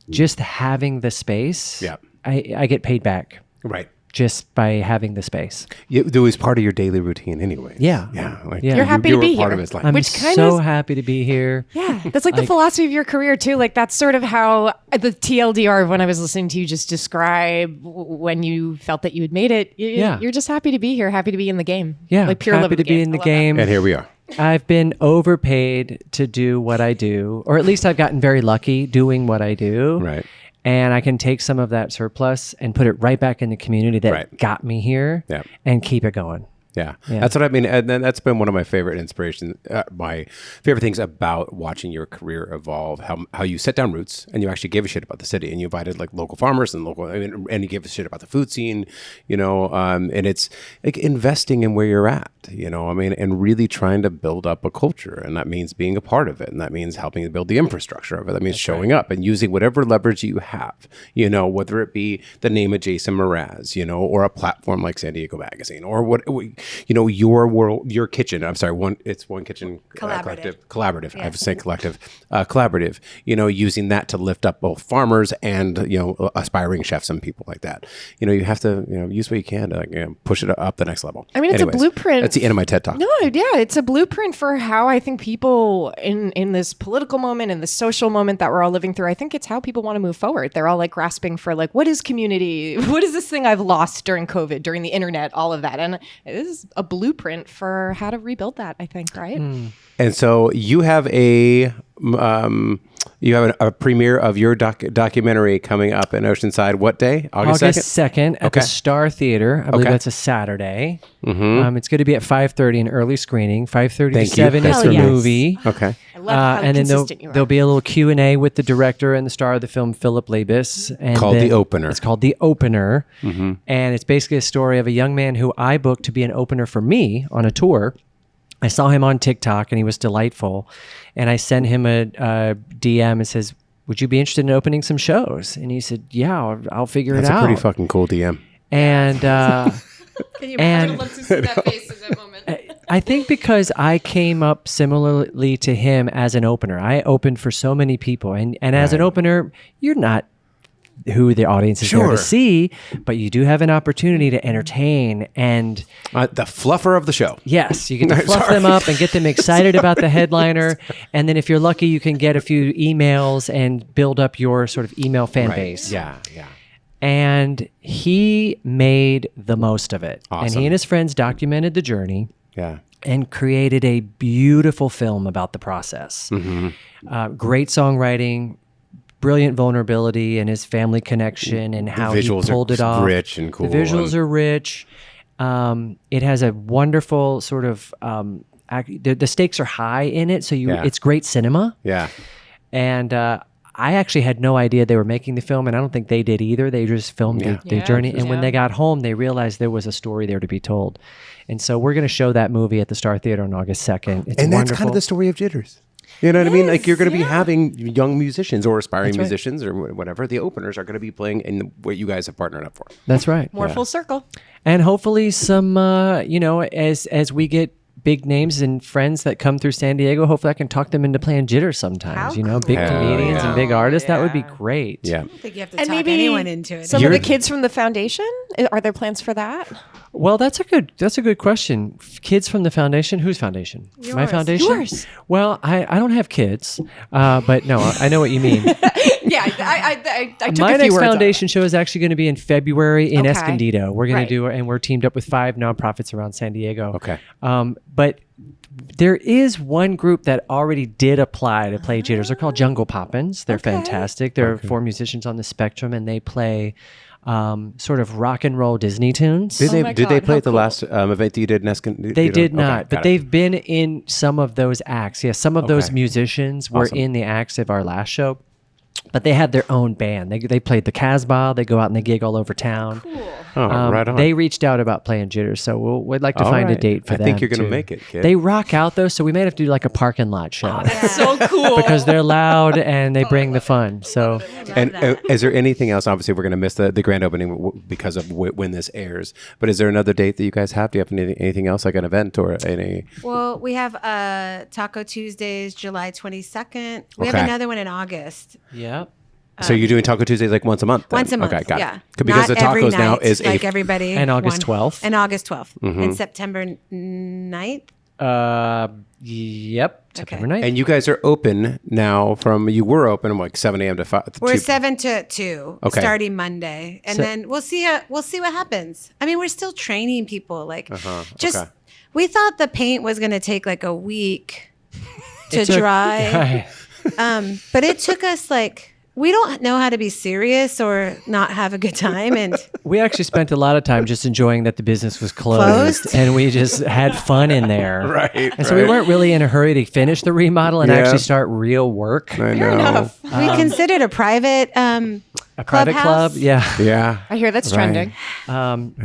just having the space. Yeah. I get paid back Right. just by having the space. It was part of your daily routine anyway. Yeah. Yeah. Like Yeah. You're happy to were be part here. of his life. I'm Which kind so of- happy to be here. Yeah, that's like the philosophy of your career too. Like that's sort of how the TLDR of when I was listening to you just describe when you felt that you had made it. You're just happy to be here, happy to be in the game. Yeah. like pure love happy of to be in the I love game. And here we are. I've been overpaid to do what I do, or at least I've gotten very lucky doing what I do. Right. And I can take some of that surplus and put it right back in the community that Right. got me here Yeah. and keep it going. Yeah. Yeah. That's what I mean. And then that's been one of my favorite inspirations, my favorite things about watching your career evolve, how you set down roots and you actually gave a shit about the city and you invited like local farmers and and you gave a shit about the food scene, and it's like investing in where you're at, and really trying to build up a culture. And that means being a part of it. And that means helping to build the infrastructure of it. That means showing up and using whatever leverage you have, whether it be the name of Jason Mraz, or a platform like San Diego Magazine or what, your world, your kitchen. I'm sorry, one kitchen Collaborative. I have to say collective, collaborative. Using that to lift up both farmers and aspiring chefs and people like that. You have to use what you can to push it up the next level. I mean, it's a blueprint. That's the end of my TED talk. No, yeah, it's a blueprint for how I think people in this political moment, in the social moment that we're all living through, I think it's how people want to move forward. They're all like grasping for like, what is community? What is this thing I've lost during COVID, during the internet, all of that? And it is a blueprint for how to rebuild that, I think, right? And so you have a premiere of your documentary coming up in Oceanside. What day? August 2nd at the Star Theater. I believe that's a Saturday. It's going to be at 5:30, an early screening. 5:30 to 7 is the movie. Okay. I love how and then consistent you are. there'll be a little Q&A with the director and the star of the film, Philip Labus. And Called then The Opener. It's called The Opener. And it's basically a story of a young man who I booked to be an opener for me on a tour. I saw him on TikTok and he was delightful. And I sent him a DM and says, would you be interested in opening some shows? And he said, yeah, I'll figure it out. That's a pretty fucking cool DM. And Can you imagine to see that face in that moment? I think because I came up similarly to him as an opener. I opened for so many people. And as an opener, you're not who the audience is there to see, but you do have an opportunity to entertain and the fluffer of the show. Yes, you get to fluff them up and get them excited about the headliner. And then if you're lucky, you can get a few emails and build up your sort of email fan base. Yeah. And he made the most of it. Awesome. And he and his friends documented the journey. Yeah. And created a beautiful film about the process. Great songwriting, brilliant vulnerability, and his family connection, and how he pulled it off. Rich and cool. The visuals are rich. It has a wonderful sort of the stakes are high in it, so it's great cinema. Yeah. And I actually had no idea they were making the film, and I don't think they did either. They just filmed the journey. And when they got home, they realized there was a story there to be told. And so we're going to show that movie at the Star Theater on August 2nd. It's and wonderful. that's kind of the story of Jitters. You know what I mean? Like you're going to be having young musicians or aspiring musicians or whatever. The openers are going to be playing in what you guys have partnered up for. That's right. More full circle. And hopefully some, as we get big names and friends that come through San Diego, hopefully I can talk them into playing Jitters sometimes. Big comedians and big artists. That would be great. Yeah. I don't think you have to talk anyone into it. Some of the kids from the foundation, are there plans for that? Well, that's a good question. Kids from the foundation? Whose foundation? My foundation? Yours. Well, I don't have kids, but no, I know what you mean. Yeah, I took My a few next words foundation show is actually going to be in February in Okay. Escondido. We're going Right. to do, and we're teamed up with 5 nonprofits around San Diego. Okay. But there is one group that already did apply to play Jitters. They're called Jungle Poppins. They're fantastic. There are 4 musicians on the spectrum, and they play sort of rock and roll Disney tunes. Did they my did they God, play how at the cool. last event that you did in Escondido? They did not, but got it. they've been in some of those acts. Yeah, some of those Okay. musicians were Awesome. in the acts of our last show. But they had their own band. They played the Casbah. They go out and they gig all over town. Oh, right on. They reached out about playing Jitters, so we'd like to find a right. date for I them. think you're gonna too. make it, kid. They rock out though, so we might have to do like a parking lot show So cool. because they're loud and they bring the fun. So And is there anything else? Obviously, we're going to miss the grand opening because of when this airs. But is there another date that you guys have? Do you have anything else, like an event or any? Well, we have Taco Tuesdays, July 22nd. We Okay. have another one in August. yeah. So you're doing Taco Tuesdays like once a month? Then? Once a month. Okay, got yeah. it. Because Not the every tacos now night, is like everybody. And August 12th. And August 12th. And September 9th. Yep. September 9th. And you guys are open now you were open like 7 a.m. to 5. We're 7 to 2 Okay. starting Monday. And then we'll see what happens. I mean, we're still training people. Like okay. we thought the paint was going to take like a week to dry. But it took us we don't know how to be serious or not have a good time. And We actually spent a lot of time just enjoying that the business was closed? And we just had fun in there. Right. And so we weren't really in a hurry to finish the remodel and actually start real work. I know. we considered a private A private clubhouse. club, yeah. Yeah. I hear that's trending. And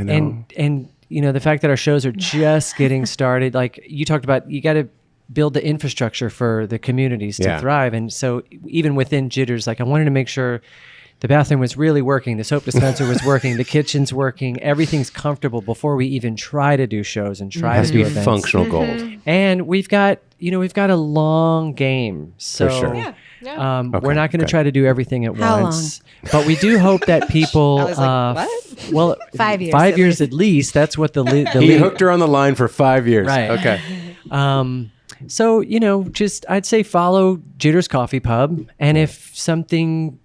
the fact that our shows are just getting started, like you talked about, you got to build the infrastructure for the communities to Yeah. thrive. And so even within Jitters, like I wanted to make sure the bathroom was really working, the soap dispenser was working, the kitchen's working, everything's comfortable before we even try to do shows and try Has to to do be events. functional gold. And we've got a long game. So sure. Yeah. we're not going to try to do everything at How once. But we do hope that people I was like, what? well 5 years. 5 years at least. That's what the He lead. hooked her on the line for 5 years. Right. Okay. So, just I'd say follow Jitters Coffee Pub. And if something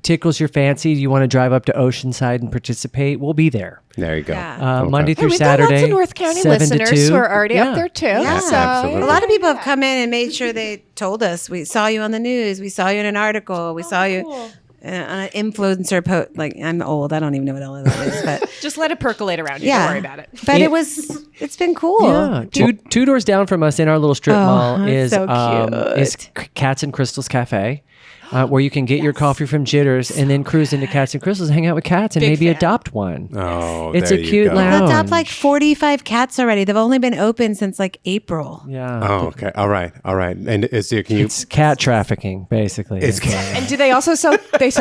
tickles your fancy, you want to drive up to Oceanside and participate, we'll be there. There you go. Yeah. Okay. Monday Hey, through we've Saturday. got lots of North County 7 to listeners 2. who are already Yeah. up there too. Yeah. So, Absolutely. A lot of people have come in and made sure they told us. We saw you on the news. We saw you in an article. We saw you on an influencer post. Like, I'm old. I don't even know what all of that is. But just let it percolate around you. yeah. Don't worry about it. But It- it's been cool. Yeah, two doors down from us in our little strip mall that's is so is Cats and Crystals Cafe, where you can get your coffee from Jitters and then cruise into Cats and Crystals, hang out with cats, and Big maybe fan. adopt one. Oh, It's there a you cute go. lounge. We've adopted like 45 cats already. They've only been open since like April. Yeah, Oh, okay. All right. And can you? it's cat trafficking basically. It's And do they also sell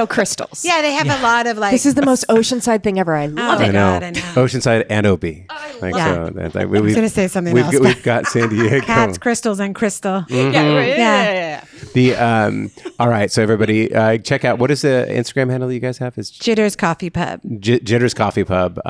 crystals? Yeah, they have a lot of like. This is the most Oceanside thing ever. I love Oh, it. I know. God, I know. Oceanside and OB. Like, Yeah. so that's like, I was going to say something else. but We've got San Diego. Cats, crystals, and crystal. Yeah, right. Yeah. The all right. So everybody, check out, what is the Instagram handle that you guys have? Is Jitters Coffee Pub. Jitters Coffee Pub.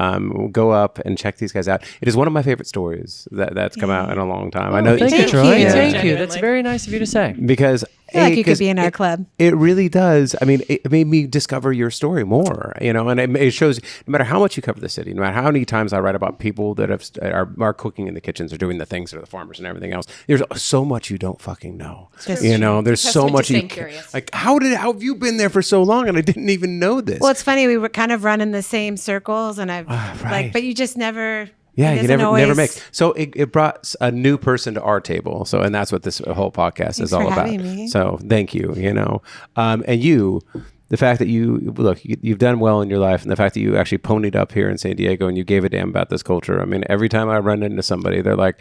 Go up and check these guys out. It is one of my favorite stories that's come out in a long time. I know Thank you, Thank Troy. you. Thank you. That's very nice of you to say. because I feel like you could 'cause be in our club. It really does. I mean, it made me discover your story more, and it shows no matter how much you cover the city, no matter how many times I write about people that are cooking in the kitchens or doing the things that are the farmers and everything else. There's so much you don't fucking know. There's so Testament to much staying curious. like how have you been there for so long and I didn't even know this? Well, it's funny. We were kind of running the same circles, and I've right. but you just never. Yeah, it you doesn't never always- mix. So it brought a new person to our table. So, and that's what this whole podcast is for all about. having me. So thank you, and you, the fact that you've done well in your life, and the fact that you actually ponied up here in San Diego and you gave a damn about this culture. I mean, every time I run into somebody, they're like,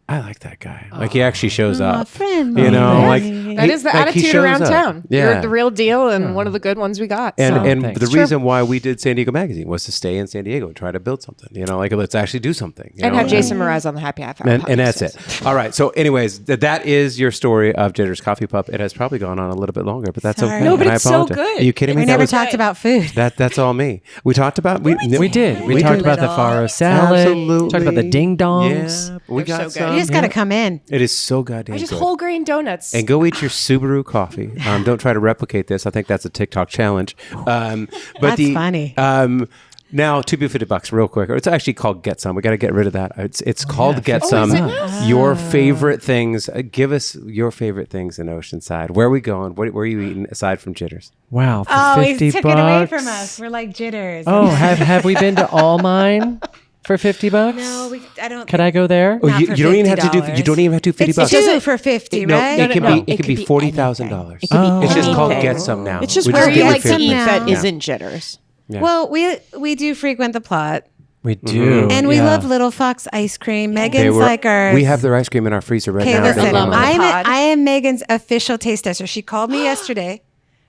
I like that guy. Like he actually shows up. friend. Like That is the attitude shows around up. town. Yeah. You're the real deal and one of the good ones we got. And so. and Thanks. the reason why we did San Diego Magazine was to stay in San Diego and try to build something. Like let's actually do something. and have Jason Mraz on the Happy Half Hour. And that's podcast. it. All right. So, anyways, that is your story of Jitters Coffee Pub. It has probably gone on a little bit longer, but that's Sorry. okay. No, but and it's I so apologize. good. Are you kidding me? We That never was- talked about food. That's all me. We talked about We did. We We talked did. about the faro salad. Absolutely. Talked about the ding dongs. Yeah, we They're got so good. some. You just got to come in. It is so goddamn I just good. whole grain donuts. And go eat your Subaru coffee. Don't try to replicate this. I think that's a TikTok challenge. But That's funny. Now, $2.50 real quick. Or it's actually called Get Some. We got to get rid of that. It's called Get Some. is it now? Your favorite things. Give us your favorite things in Oceanside. Where are we going? What are you eating aside from Jitters? Wow, for Oh, he 50 took bucks. it away from us. We're like jitters. Oh, have we been to All Mine for $50? no, I don't. Could I go there? Oh, Not you for don't even have to do. $50. You don't even have to do 50 It's bucks. two for 50, No, right? it can no, be. It could be $40,000. It could be It's just called anything. Get Some now. It's just We where give you you like to 50. eat that Yeah. isn't Jitters. Yeah. Well, we do frequent the plot, We do. and we yeah. love Little Fox ice cream. Megan's like our. We have their ice cream in our freezer right Okay, now. listen. alum of the pod. I am Megan's official taste tester. She called me yesterday,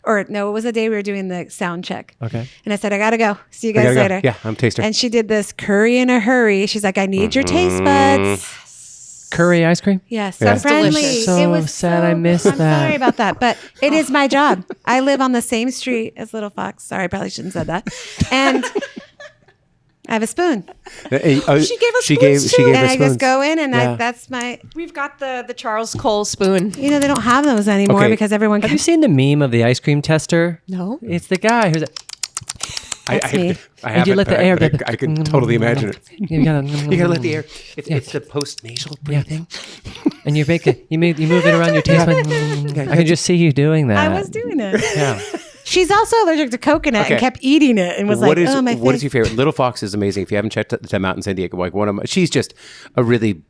or no, it was the day we were doing the sound check. Okay. And I said, I gotta go. See you I guys gotta go. later. Yeah, I'm taster. And she did this curry in a hurry. She's like, I need your taste buds. Curry ice cream? Yes, Yeah. so friendly. delicious. So it was sad I missed I'm that. sorry about that, but it is my job. I live on the same street as Little Fox. Sorry, I probably shouldn't have said that. And I have a spoon. She gave us She spoons, gave too. her And I spoons. just go in and Yeah. that's my, We've got the Charles Cole spoon. they don't have those anymore Okay. because everyone Have you seen the meme of the ice cream tester? No. It's the guy who's That's me. I And you haven't, let the but air- I can totally imagine it. you gotta, You gotta let the air. It's the post nasal breathing. and you make it. You move it around your taste bud. I can just see you doing that. I was doing it. Yeah. She's also allergic to coconut Okay. and kept eating it and was What like, is oh, my what face. is your favorite? Little Fox is amazing. If you haven't checked them out in San Diego, like she's just a really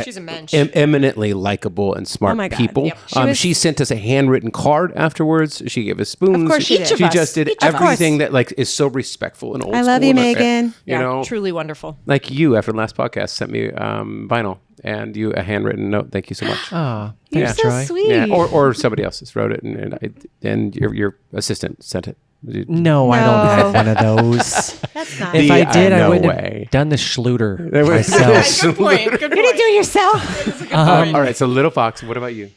She's a mensch. eminently likable and smart Oh my God. people. Yep. She was- sent us a handwritten card afterwards. She gave us spoons. Of course she did. She Each of us. just did Each of us. everything that is so respectful and old I love school you, and, Megan. You know, truly wonderful. like you after the last podcast sent me vinyl and you a handwritten note. Thank you so much. Oh, You're thanks, so Troy. sweet. Yeah, or somebody else just wrote it, and your assistant sent it. No, I don't have one of those. That's not. If I did, I no wouldn't way. have done the Schluter That was- myself. Good point. Good You're gonna do it yourself. All right, so Little Fox, what about you?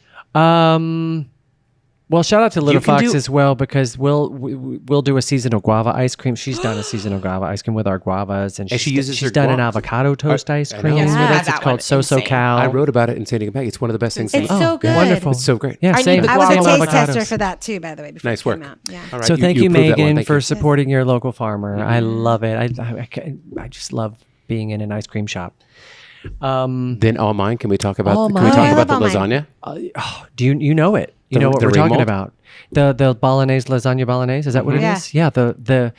Well, shout out to Little You can Fox do- as well, because we'll do a seasonal guava ice cream. She's done a seasonal guava ice cream with our guavas, and she uses she's her done an guavas. avocado toast ice I cream know. with Yeah, us. It's that called one, So insane. Cal. I wrote about it in San Diego Mag. It's one of the best things. It's so good. Wonderful. It's so great. Yeah, I same. need the I was a same taste avocados. tester for that too, by the way. Before Nice it came work. out. Yeah. All right, So thank you, approved that one. Megan, Thank for you. supporting your local farmer. I love it. I just love being in an ice cream shop. Then all mine. Can we talk about? All Can we mine. talk I about the love all mine. lasagna? Do you know it? You The- know what the we're ring talking mold? about? The bolognese lasagna bolognese. Is that what it Yeah. is? Yeah. The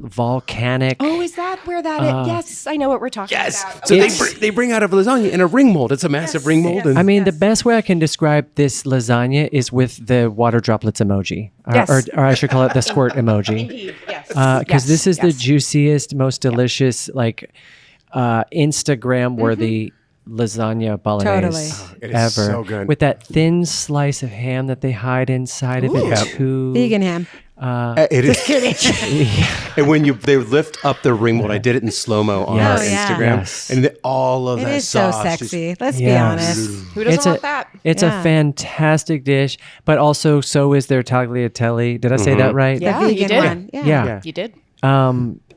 volcanic. Oh, is that where that is? Yes, I know what we're talking Yes. about. So It's- they bring out a lasagna in a ring mold. It's a massive ring mold. And I mean, the best way I can describe this lasagna is with the water droplets emoji, Yes. or I should call it the squirt emoji, Yes. because this is the yes. juiciest, most delicious, like Instagram worthy lasagna bolognese It is ever. so good. With that thin slice of ham that they hide inside of it Yep. too. Vegan ham. it is. And when they lift up the ring mold, I did it in slow mo on our Oh, yeah. Instagram, Yes. and all of It that is so sauce just- sexy. Let's be Yes. honest. Who doesn't It's want a that? it's Yeah. a fantastic dish, but also so is their tagliatelle. Did I say Mm-hmm. that right? Yeah, The you vegan did. one. Yeah. Yeah. You did.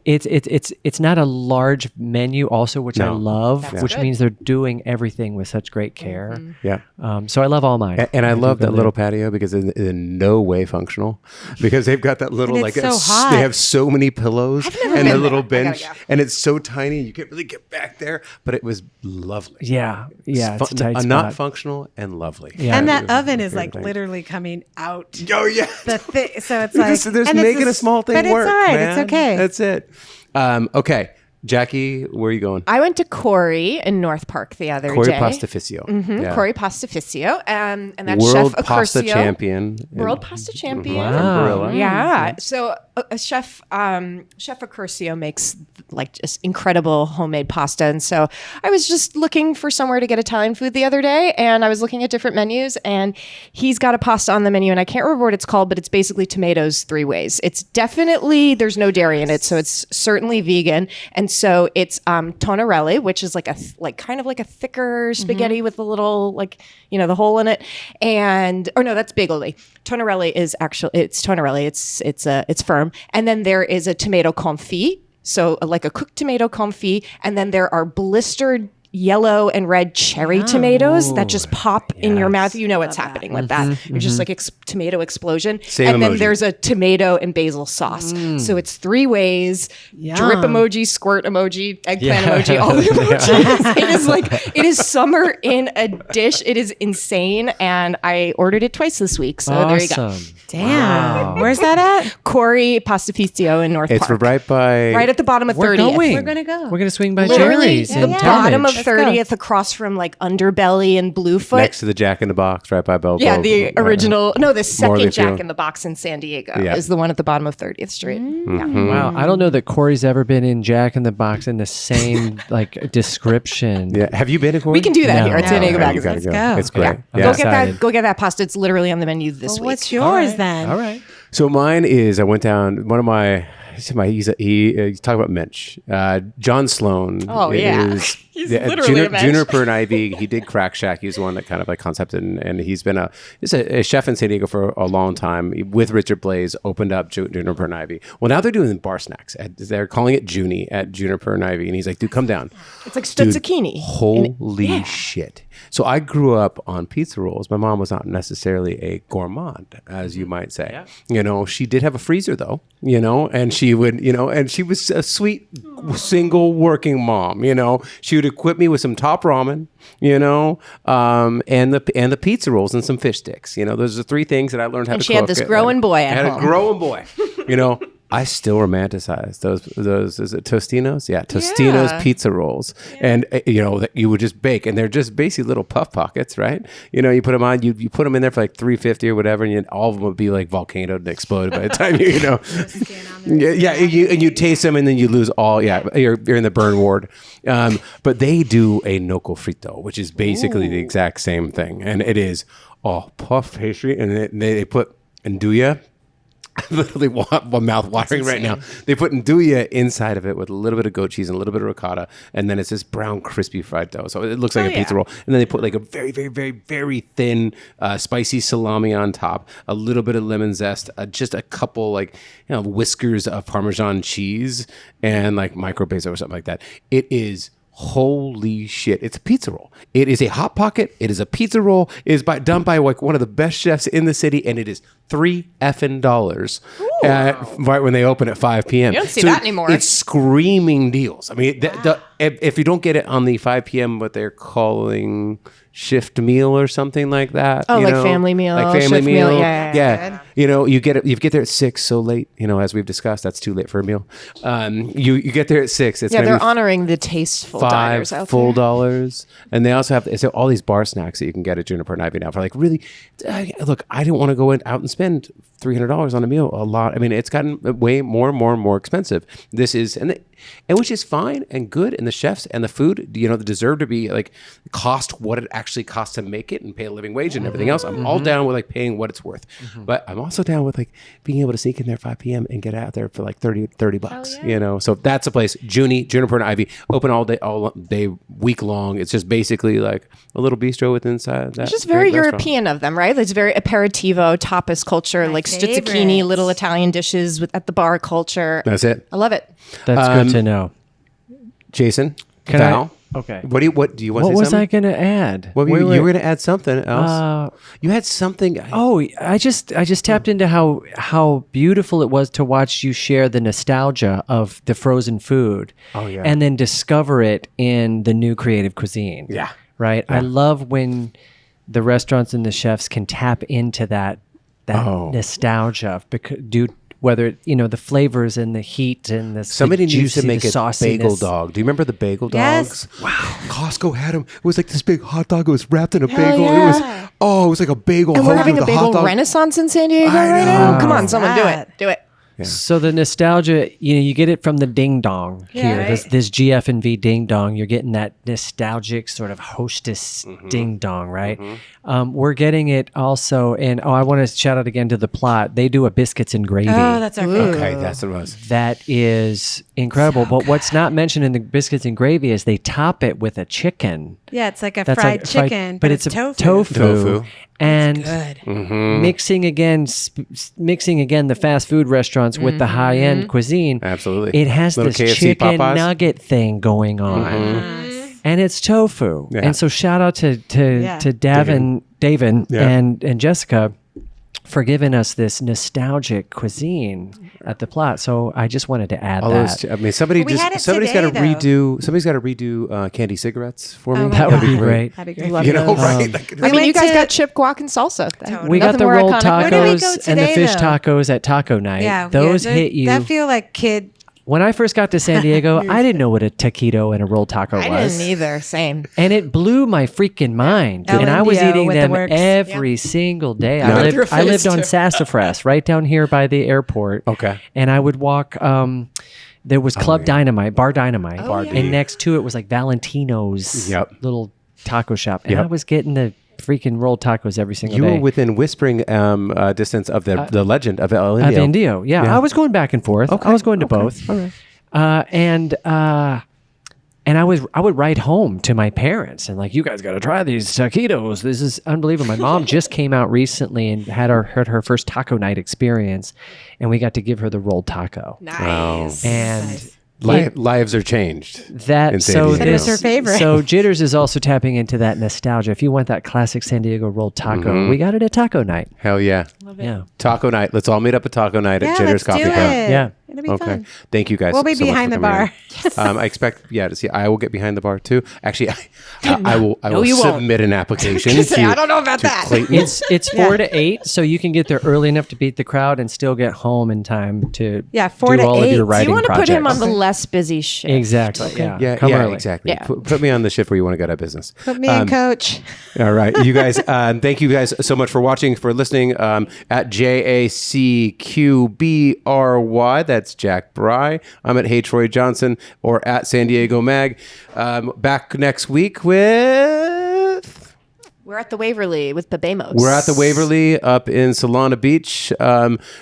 It's not a large menu also, which I No. love, That's which good. means they're doing everything with such great care. Yeah. So I love all mine. And I do love go that there. little patio because it's in no way functional, because they've got that little And like it's so hot. they have so many pillows never and been a little there. I bench, gotta go. and it's so tiny you can't really get back there. But it was lovely. Yeah, yeah, it's a tight not spot. functional and lovely. Yeah. And it that was oven my is like favorite thing. literally coming out. Oh yeah. So it's Because like there's and it's making a small thing but work. it's all right. Man. It's okay. That's it. Okay, Jackie, where are you going? I went to Corey in North Park the other Corey day. Pastificio. Yeah. Corey Pastificio, and that World chef pasta Accurcio, champion. World pasta champion. Wow. Gorilla. Yeah. So a chef Accurcio makes like just incredible homemade pasta, and so I was just looking for somewhere to get Italian food the other day, and I was looking at different menus, and he's got a pasta on the menu, and I can't remember what it's called, but it's basically tomatoes 3 ways. It's definitely there's no dairy in it, so it's certainly vegan, and so it's tonarelli, which is like kind of like a thicker spaghetti with a little the hole in it, and no, that's bagoli. Tonarelli is actually it's tonarelli. It's firm, and then there is a tomato confit, so like a cooked tomato confit, and then there are blistered yellow and red cherry tomatoes that just pop in your mouth. You know what's happening with that. You're just like tomato explosion. Same and then emoji. there's a tomato and basil sauce. So it's 3 ways: Yum. drip emoji, squirt emoji, eggplant emoji, all the emojis. It is summer in a dish. It is insane, and I ordered it twice this week. So there you go. Awesome. Damn. Wow. Where's that at? Corey Pastificio in North It's Park. right by. Right at the bottom of We're 30th. going. We're gonna go. We're gonna swing by Literally, Jerry's the and bottom of Talmadge. 30th, across from like Underbelly and Bluefoot. next to the Jack in the Box, right by Bell. Yeah, the original. No, the second Morley Jack Field. in the Box in San Diego Yeah. is the one at the bottom of 30th Street. Yeah. Wow, I don't know that Corey's ever been in Jack in the Box in the same like description. Yeah, have you been to Corey? We can do that No. here at San Diego Okay, you Magazine. gotta Let's go. It's great. Yeah. Yeah. Go get Excited. that. Go get that pasta. It's literally on the menu this week. What's yours then? All right. So mine is I went down one of my. He's talking about Mensch. John Sloan. Oh, yeah. He's literally a Mensch. Juniper and Ivy. He did Crack Shack. He was the one that kind of like concepted, and he's been a chef in San Diego for a long time. With Richard Blaze, opened up Juniper and Ivy. Well, now they're doing bar snacks. They're calling it Junie at Juniper and Ivy, and he's like, "Dude, come down." It's like Dude, zucchini. Holy shit. So I grew up on pizza rolls. My mom was not necessarily a gourmand, as you might say. Yeah. You know, she did have a freezer though, and she would, and she was a sweet single working mom, She would equip me with some top ramen, and the pizza rolls and some fish sticks. Those are 3 things that I learned how And to she cook. had this growing boy at I had home. a growing boy. I still romanticize those is it Tostinos? Yeah, Tostinos Yeah. pizza rolls, and that you would just bake, and they're just basically little puff pockets, right? You put them on, you put them in there for like $3.50 or whatever, and all of them would be like volcanoed and exploded by the time and you taste them, and then you lose all. Yeah, you're in the burn ward. But they do a gnocco frito, which is basically the exact same thing, and it is puff pastry, and they put andouille I'm literally mouth watering right now. They put nduja inside of it with a little bit of goat cheese and a little bit of ricotta, and then it's this brown, crispy fried dough. So it looks like a pizza roll. And then they put like a very, very, very, very thin, spicy salami on top, a little bit of lemon zest, just a couple whiskers of Parmesan cheese, and like micro basil or something like that. It is. Holy shit. It's a pizza roll. It is a Hot Pocket. It is a pizza roll. It is done by like one of the best chefs in the city, and it is $3 right when they open at 5 p.m. You don't see that anymore. It's screaming deals. I mean, if you don't get it on the 5 p.m., what they're calling shift meal or something like that. Oh, like family meal. Like family shift meal. Yeah. You get there at 6 so late, as we've discussed, that's too late for a meal. You get there at 6. It's they're honoring the tasteful diners out full there. dollars. And they also have all these bar snacks that you can get at Juniper and Ivy now for like really, look, I didn't want to go out and spend $300 on a meal a lot. I mean, it's gotten way more expensive. This is, and which is fine and good. And the chefs and the food, they deserve to be like cost what it actually costs to make it and pay a living wage and everything else. I'm all down with like paying what it's worth, but I'm also down with like being able to sneak in there 5 p.m. and get out there for like 30 bucks, So that's a place. Juniper and Ivy open all day, week long. It's just basically like a little bistro with inside that. It's just very great European of them, right? It's very aperitivo, tapas culture, like stuzzichini, little Italian dishes at the bar culture. That's it. I love it. That's good to know. Jason, Can Val, okay. What do you want to say? What was something? I going to add? What were you were going to add something else. You had something. I just tapped into how beautiful it was to watch you share the nostalgia of the frozen food. Oh, yeah. And then discover it in the new creative cuisine. Yeah. Right. Yeah. I love when the restaurants and the chefs can tap into that nostalgia whether the flavors and the heat and the Somebody needs to make a sauciness. bagel dog. Do you remember the bagel dogs? Yes. Wow. Costco had them. It was like this big hot dog. It was wrapped in a Hell bagel. yeah. It was like a bagel. And we're hoagie having with a bagel hot dog. renaissance in San Diego I right know. now. Come on, someone do it. Do it. Yeah. So the nostalgia, you get it from the ding dong here. right. This GF&V ding dong. You're getting that nostalgic sort of hostess ding dong, right? We're getting it also, and I want to shout out again to the plot. They do a biscuits and gravy. Oh, that's our favorite. Okay, that's what it was. That is incredible. But what's not mentioned in the biscuits and gravy is they top it with a chicken. Yeah, it's like a That's fried like chicken, but it's a tofu. Tofu. And Good. mixing again the fast food restaurants with the high end cuisine. Absolutely. It has Little this KFC chicken Popeyes. nugget thing going on, and it's tofu. Yeah. And so shout out to Davin Yeah. and Jessica for giving us this nostalgic cuisine at the plot. So I just wanted to add All that. those, I mean, somebody's We had it got to today, redo candy cigarettes for me. my That would be God. great. That'd be great. Love You know, those. right? Like, I mean, went you guys to- got chip, guac, and salsa. We got Nothing the more rolled iconic. Where did we go tacos and the today, fish though? tacos at taco night. Yeah, Those yeah, hit you. That feel like kid. When I first got to San Diego, I didn't know what a taquito and a rolled taco I was. didn't either. Same. And it blew my freaking mind. El And I was Indio eating with the them works. every single day. Yeah. I Through lived phase on two. Sassafras, right down here by the airport. Okay. And I would walk. There was Club Dynamite, Bar Dynamite, yeah. and next to it was like Valentino's Yep. little taco shop. And Yep. I was getting the freaking rolled tacos every single You day. were within whispering distance of the legend of El Of Indio. Indio, yeah. I was going back and forth. I was going to both. All right. And I would write home to my parents and like, you guys got to try these taquitos. This is unbelievable. My mom just came out recently and had her first taco night experience, and we got to give her the rolled taco. Nice. And Lives are changed. that in San so Diego. this That is her favorite. So Jitters is also tapping into that nostalgia. If you want that classic San Diego rolled taco, we got it at taco night. Hell yeah. Yeah. Taco night. Let's all meet up at taco night Yeah, at Jitters let's Coffee do Pub. it. Yeah. It'll be Okay. fun. Thank you guys. We'll be so much behind for the coming bar. in. I expect, to see. I will get behind the bar too. Actually, I will you won't. submit an application. I don't know about to that. Clayton. It's 4 to 8, so you can get there early enough to beat the crowd and still get home in time to 4 do to all 8. of your You writing You want to put him on projects. the less busy shift. Exactly. Yeah. yeah, Come early. exactly. Yeah. Put me on the shift where you want to get out of business. Put me in, coach. All right, you guys. Thank you guys so much for watching, for listening. At JACQBRY, that's Jack Bry. I'm at Hey Troy Johnson, or at San Diego Mag. Back next week with We're at the Waverly with Bebemos. We're at the Waverly up in Solana Beach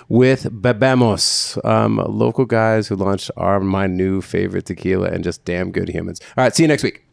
with Bebemos, local guys who launched my new favorite tequila and just damn good humans. All right, see you next week.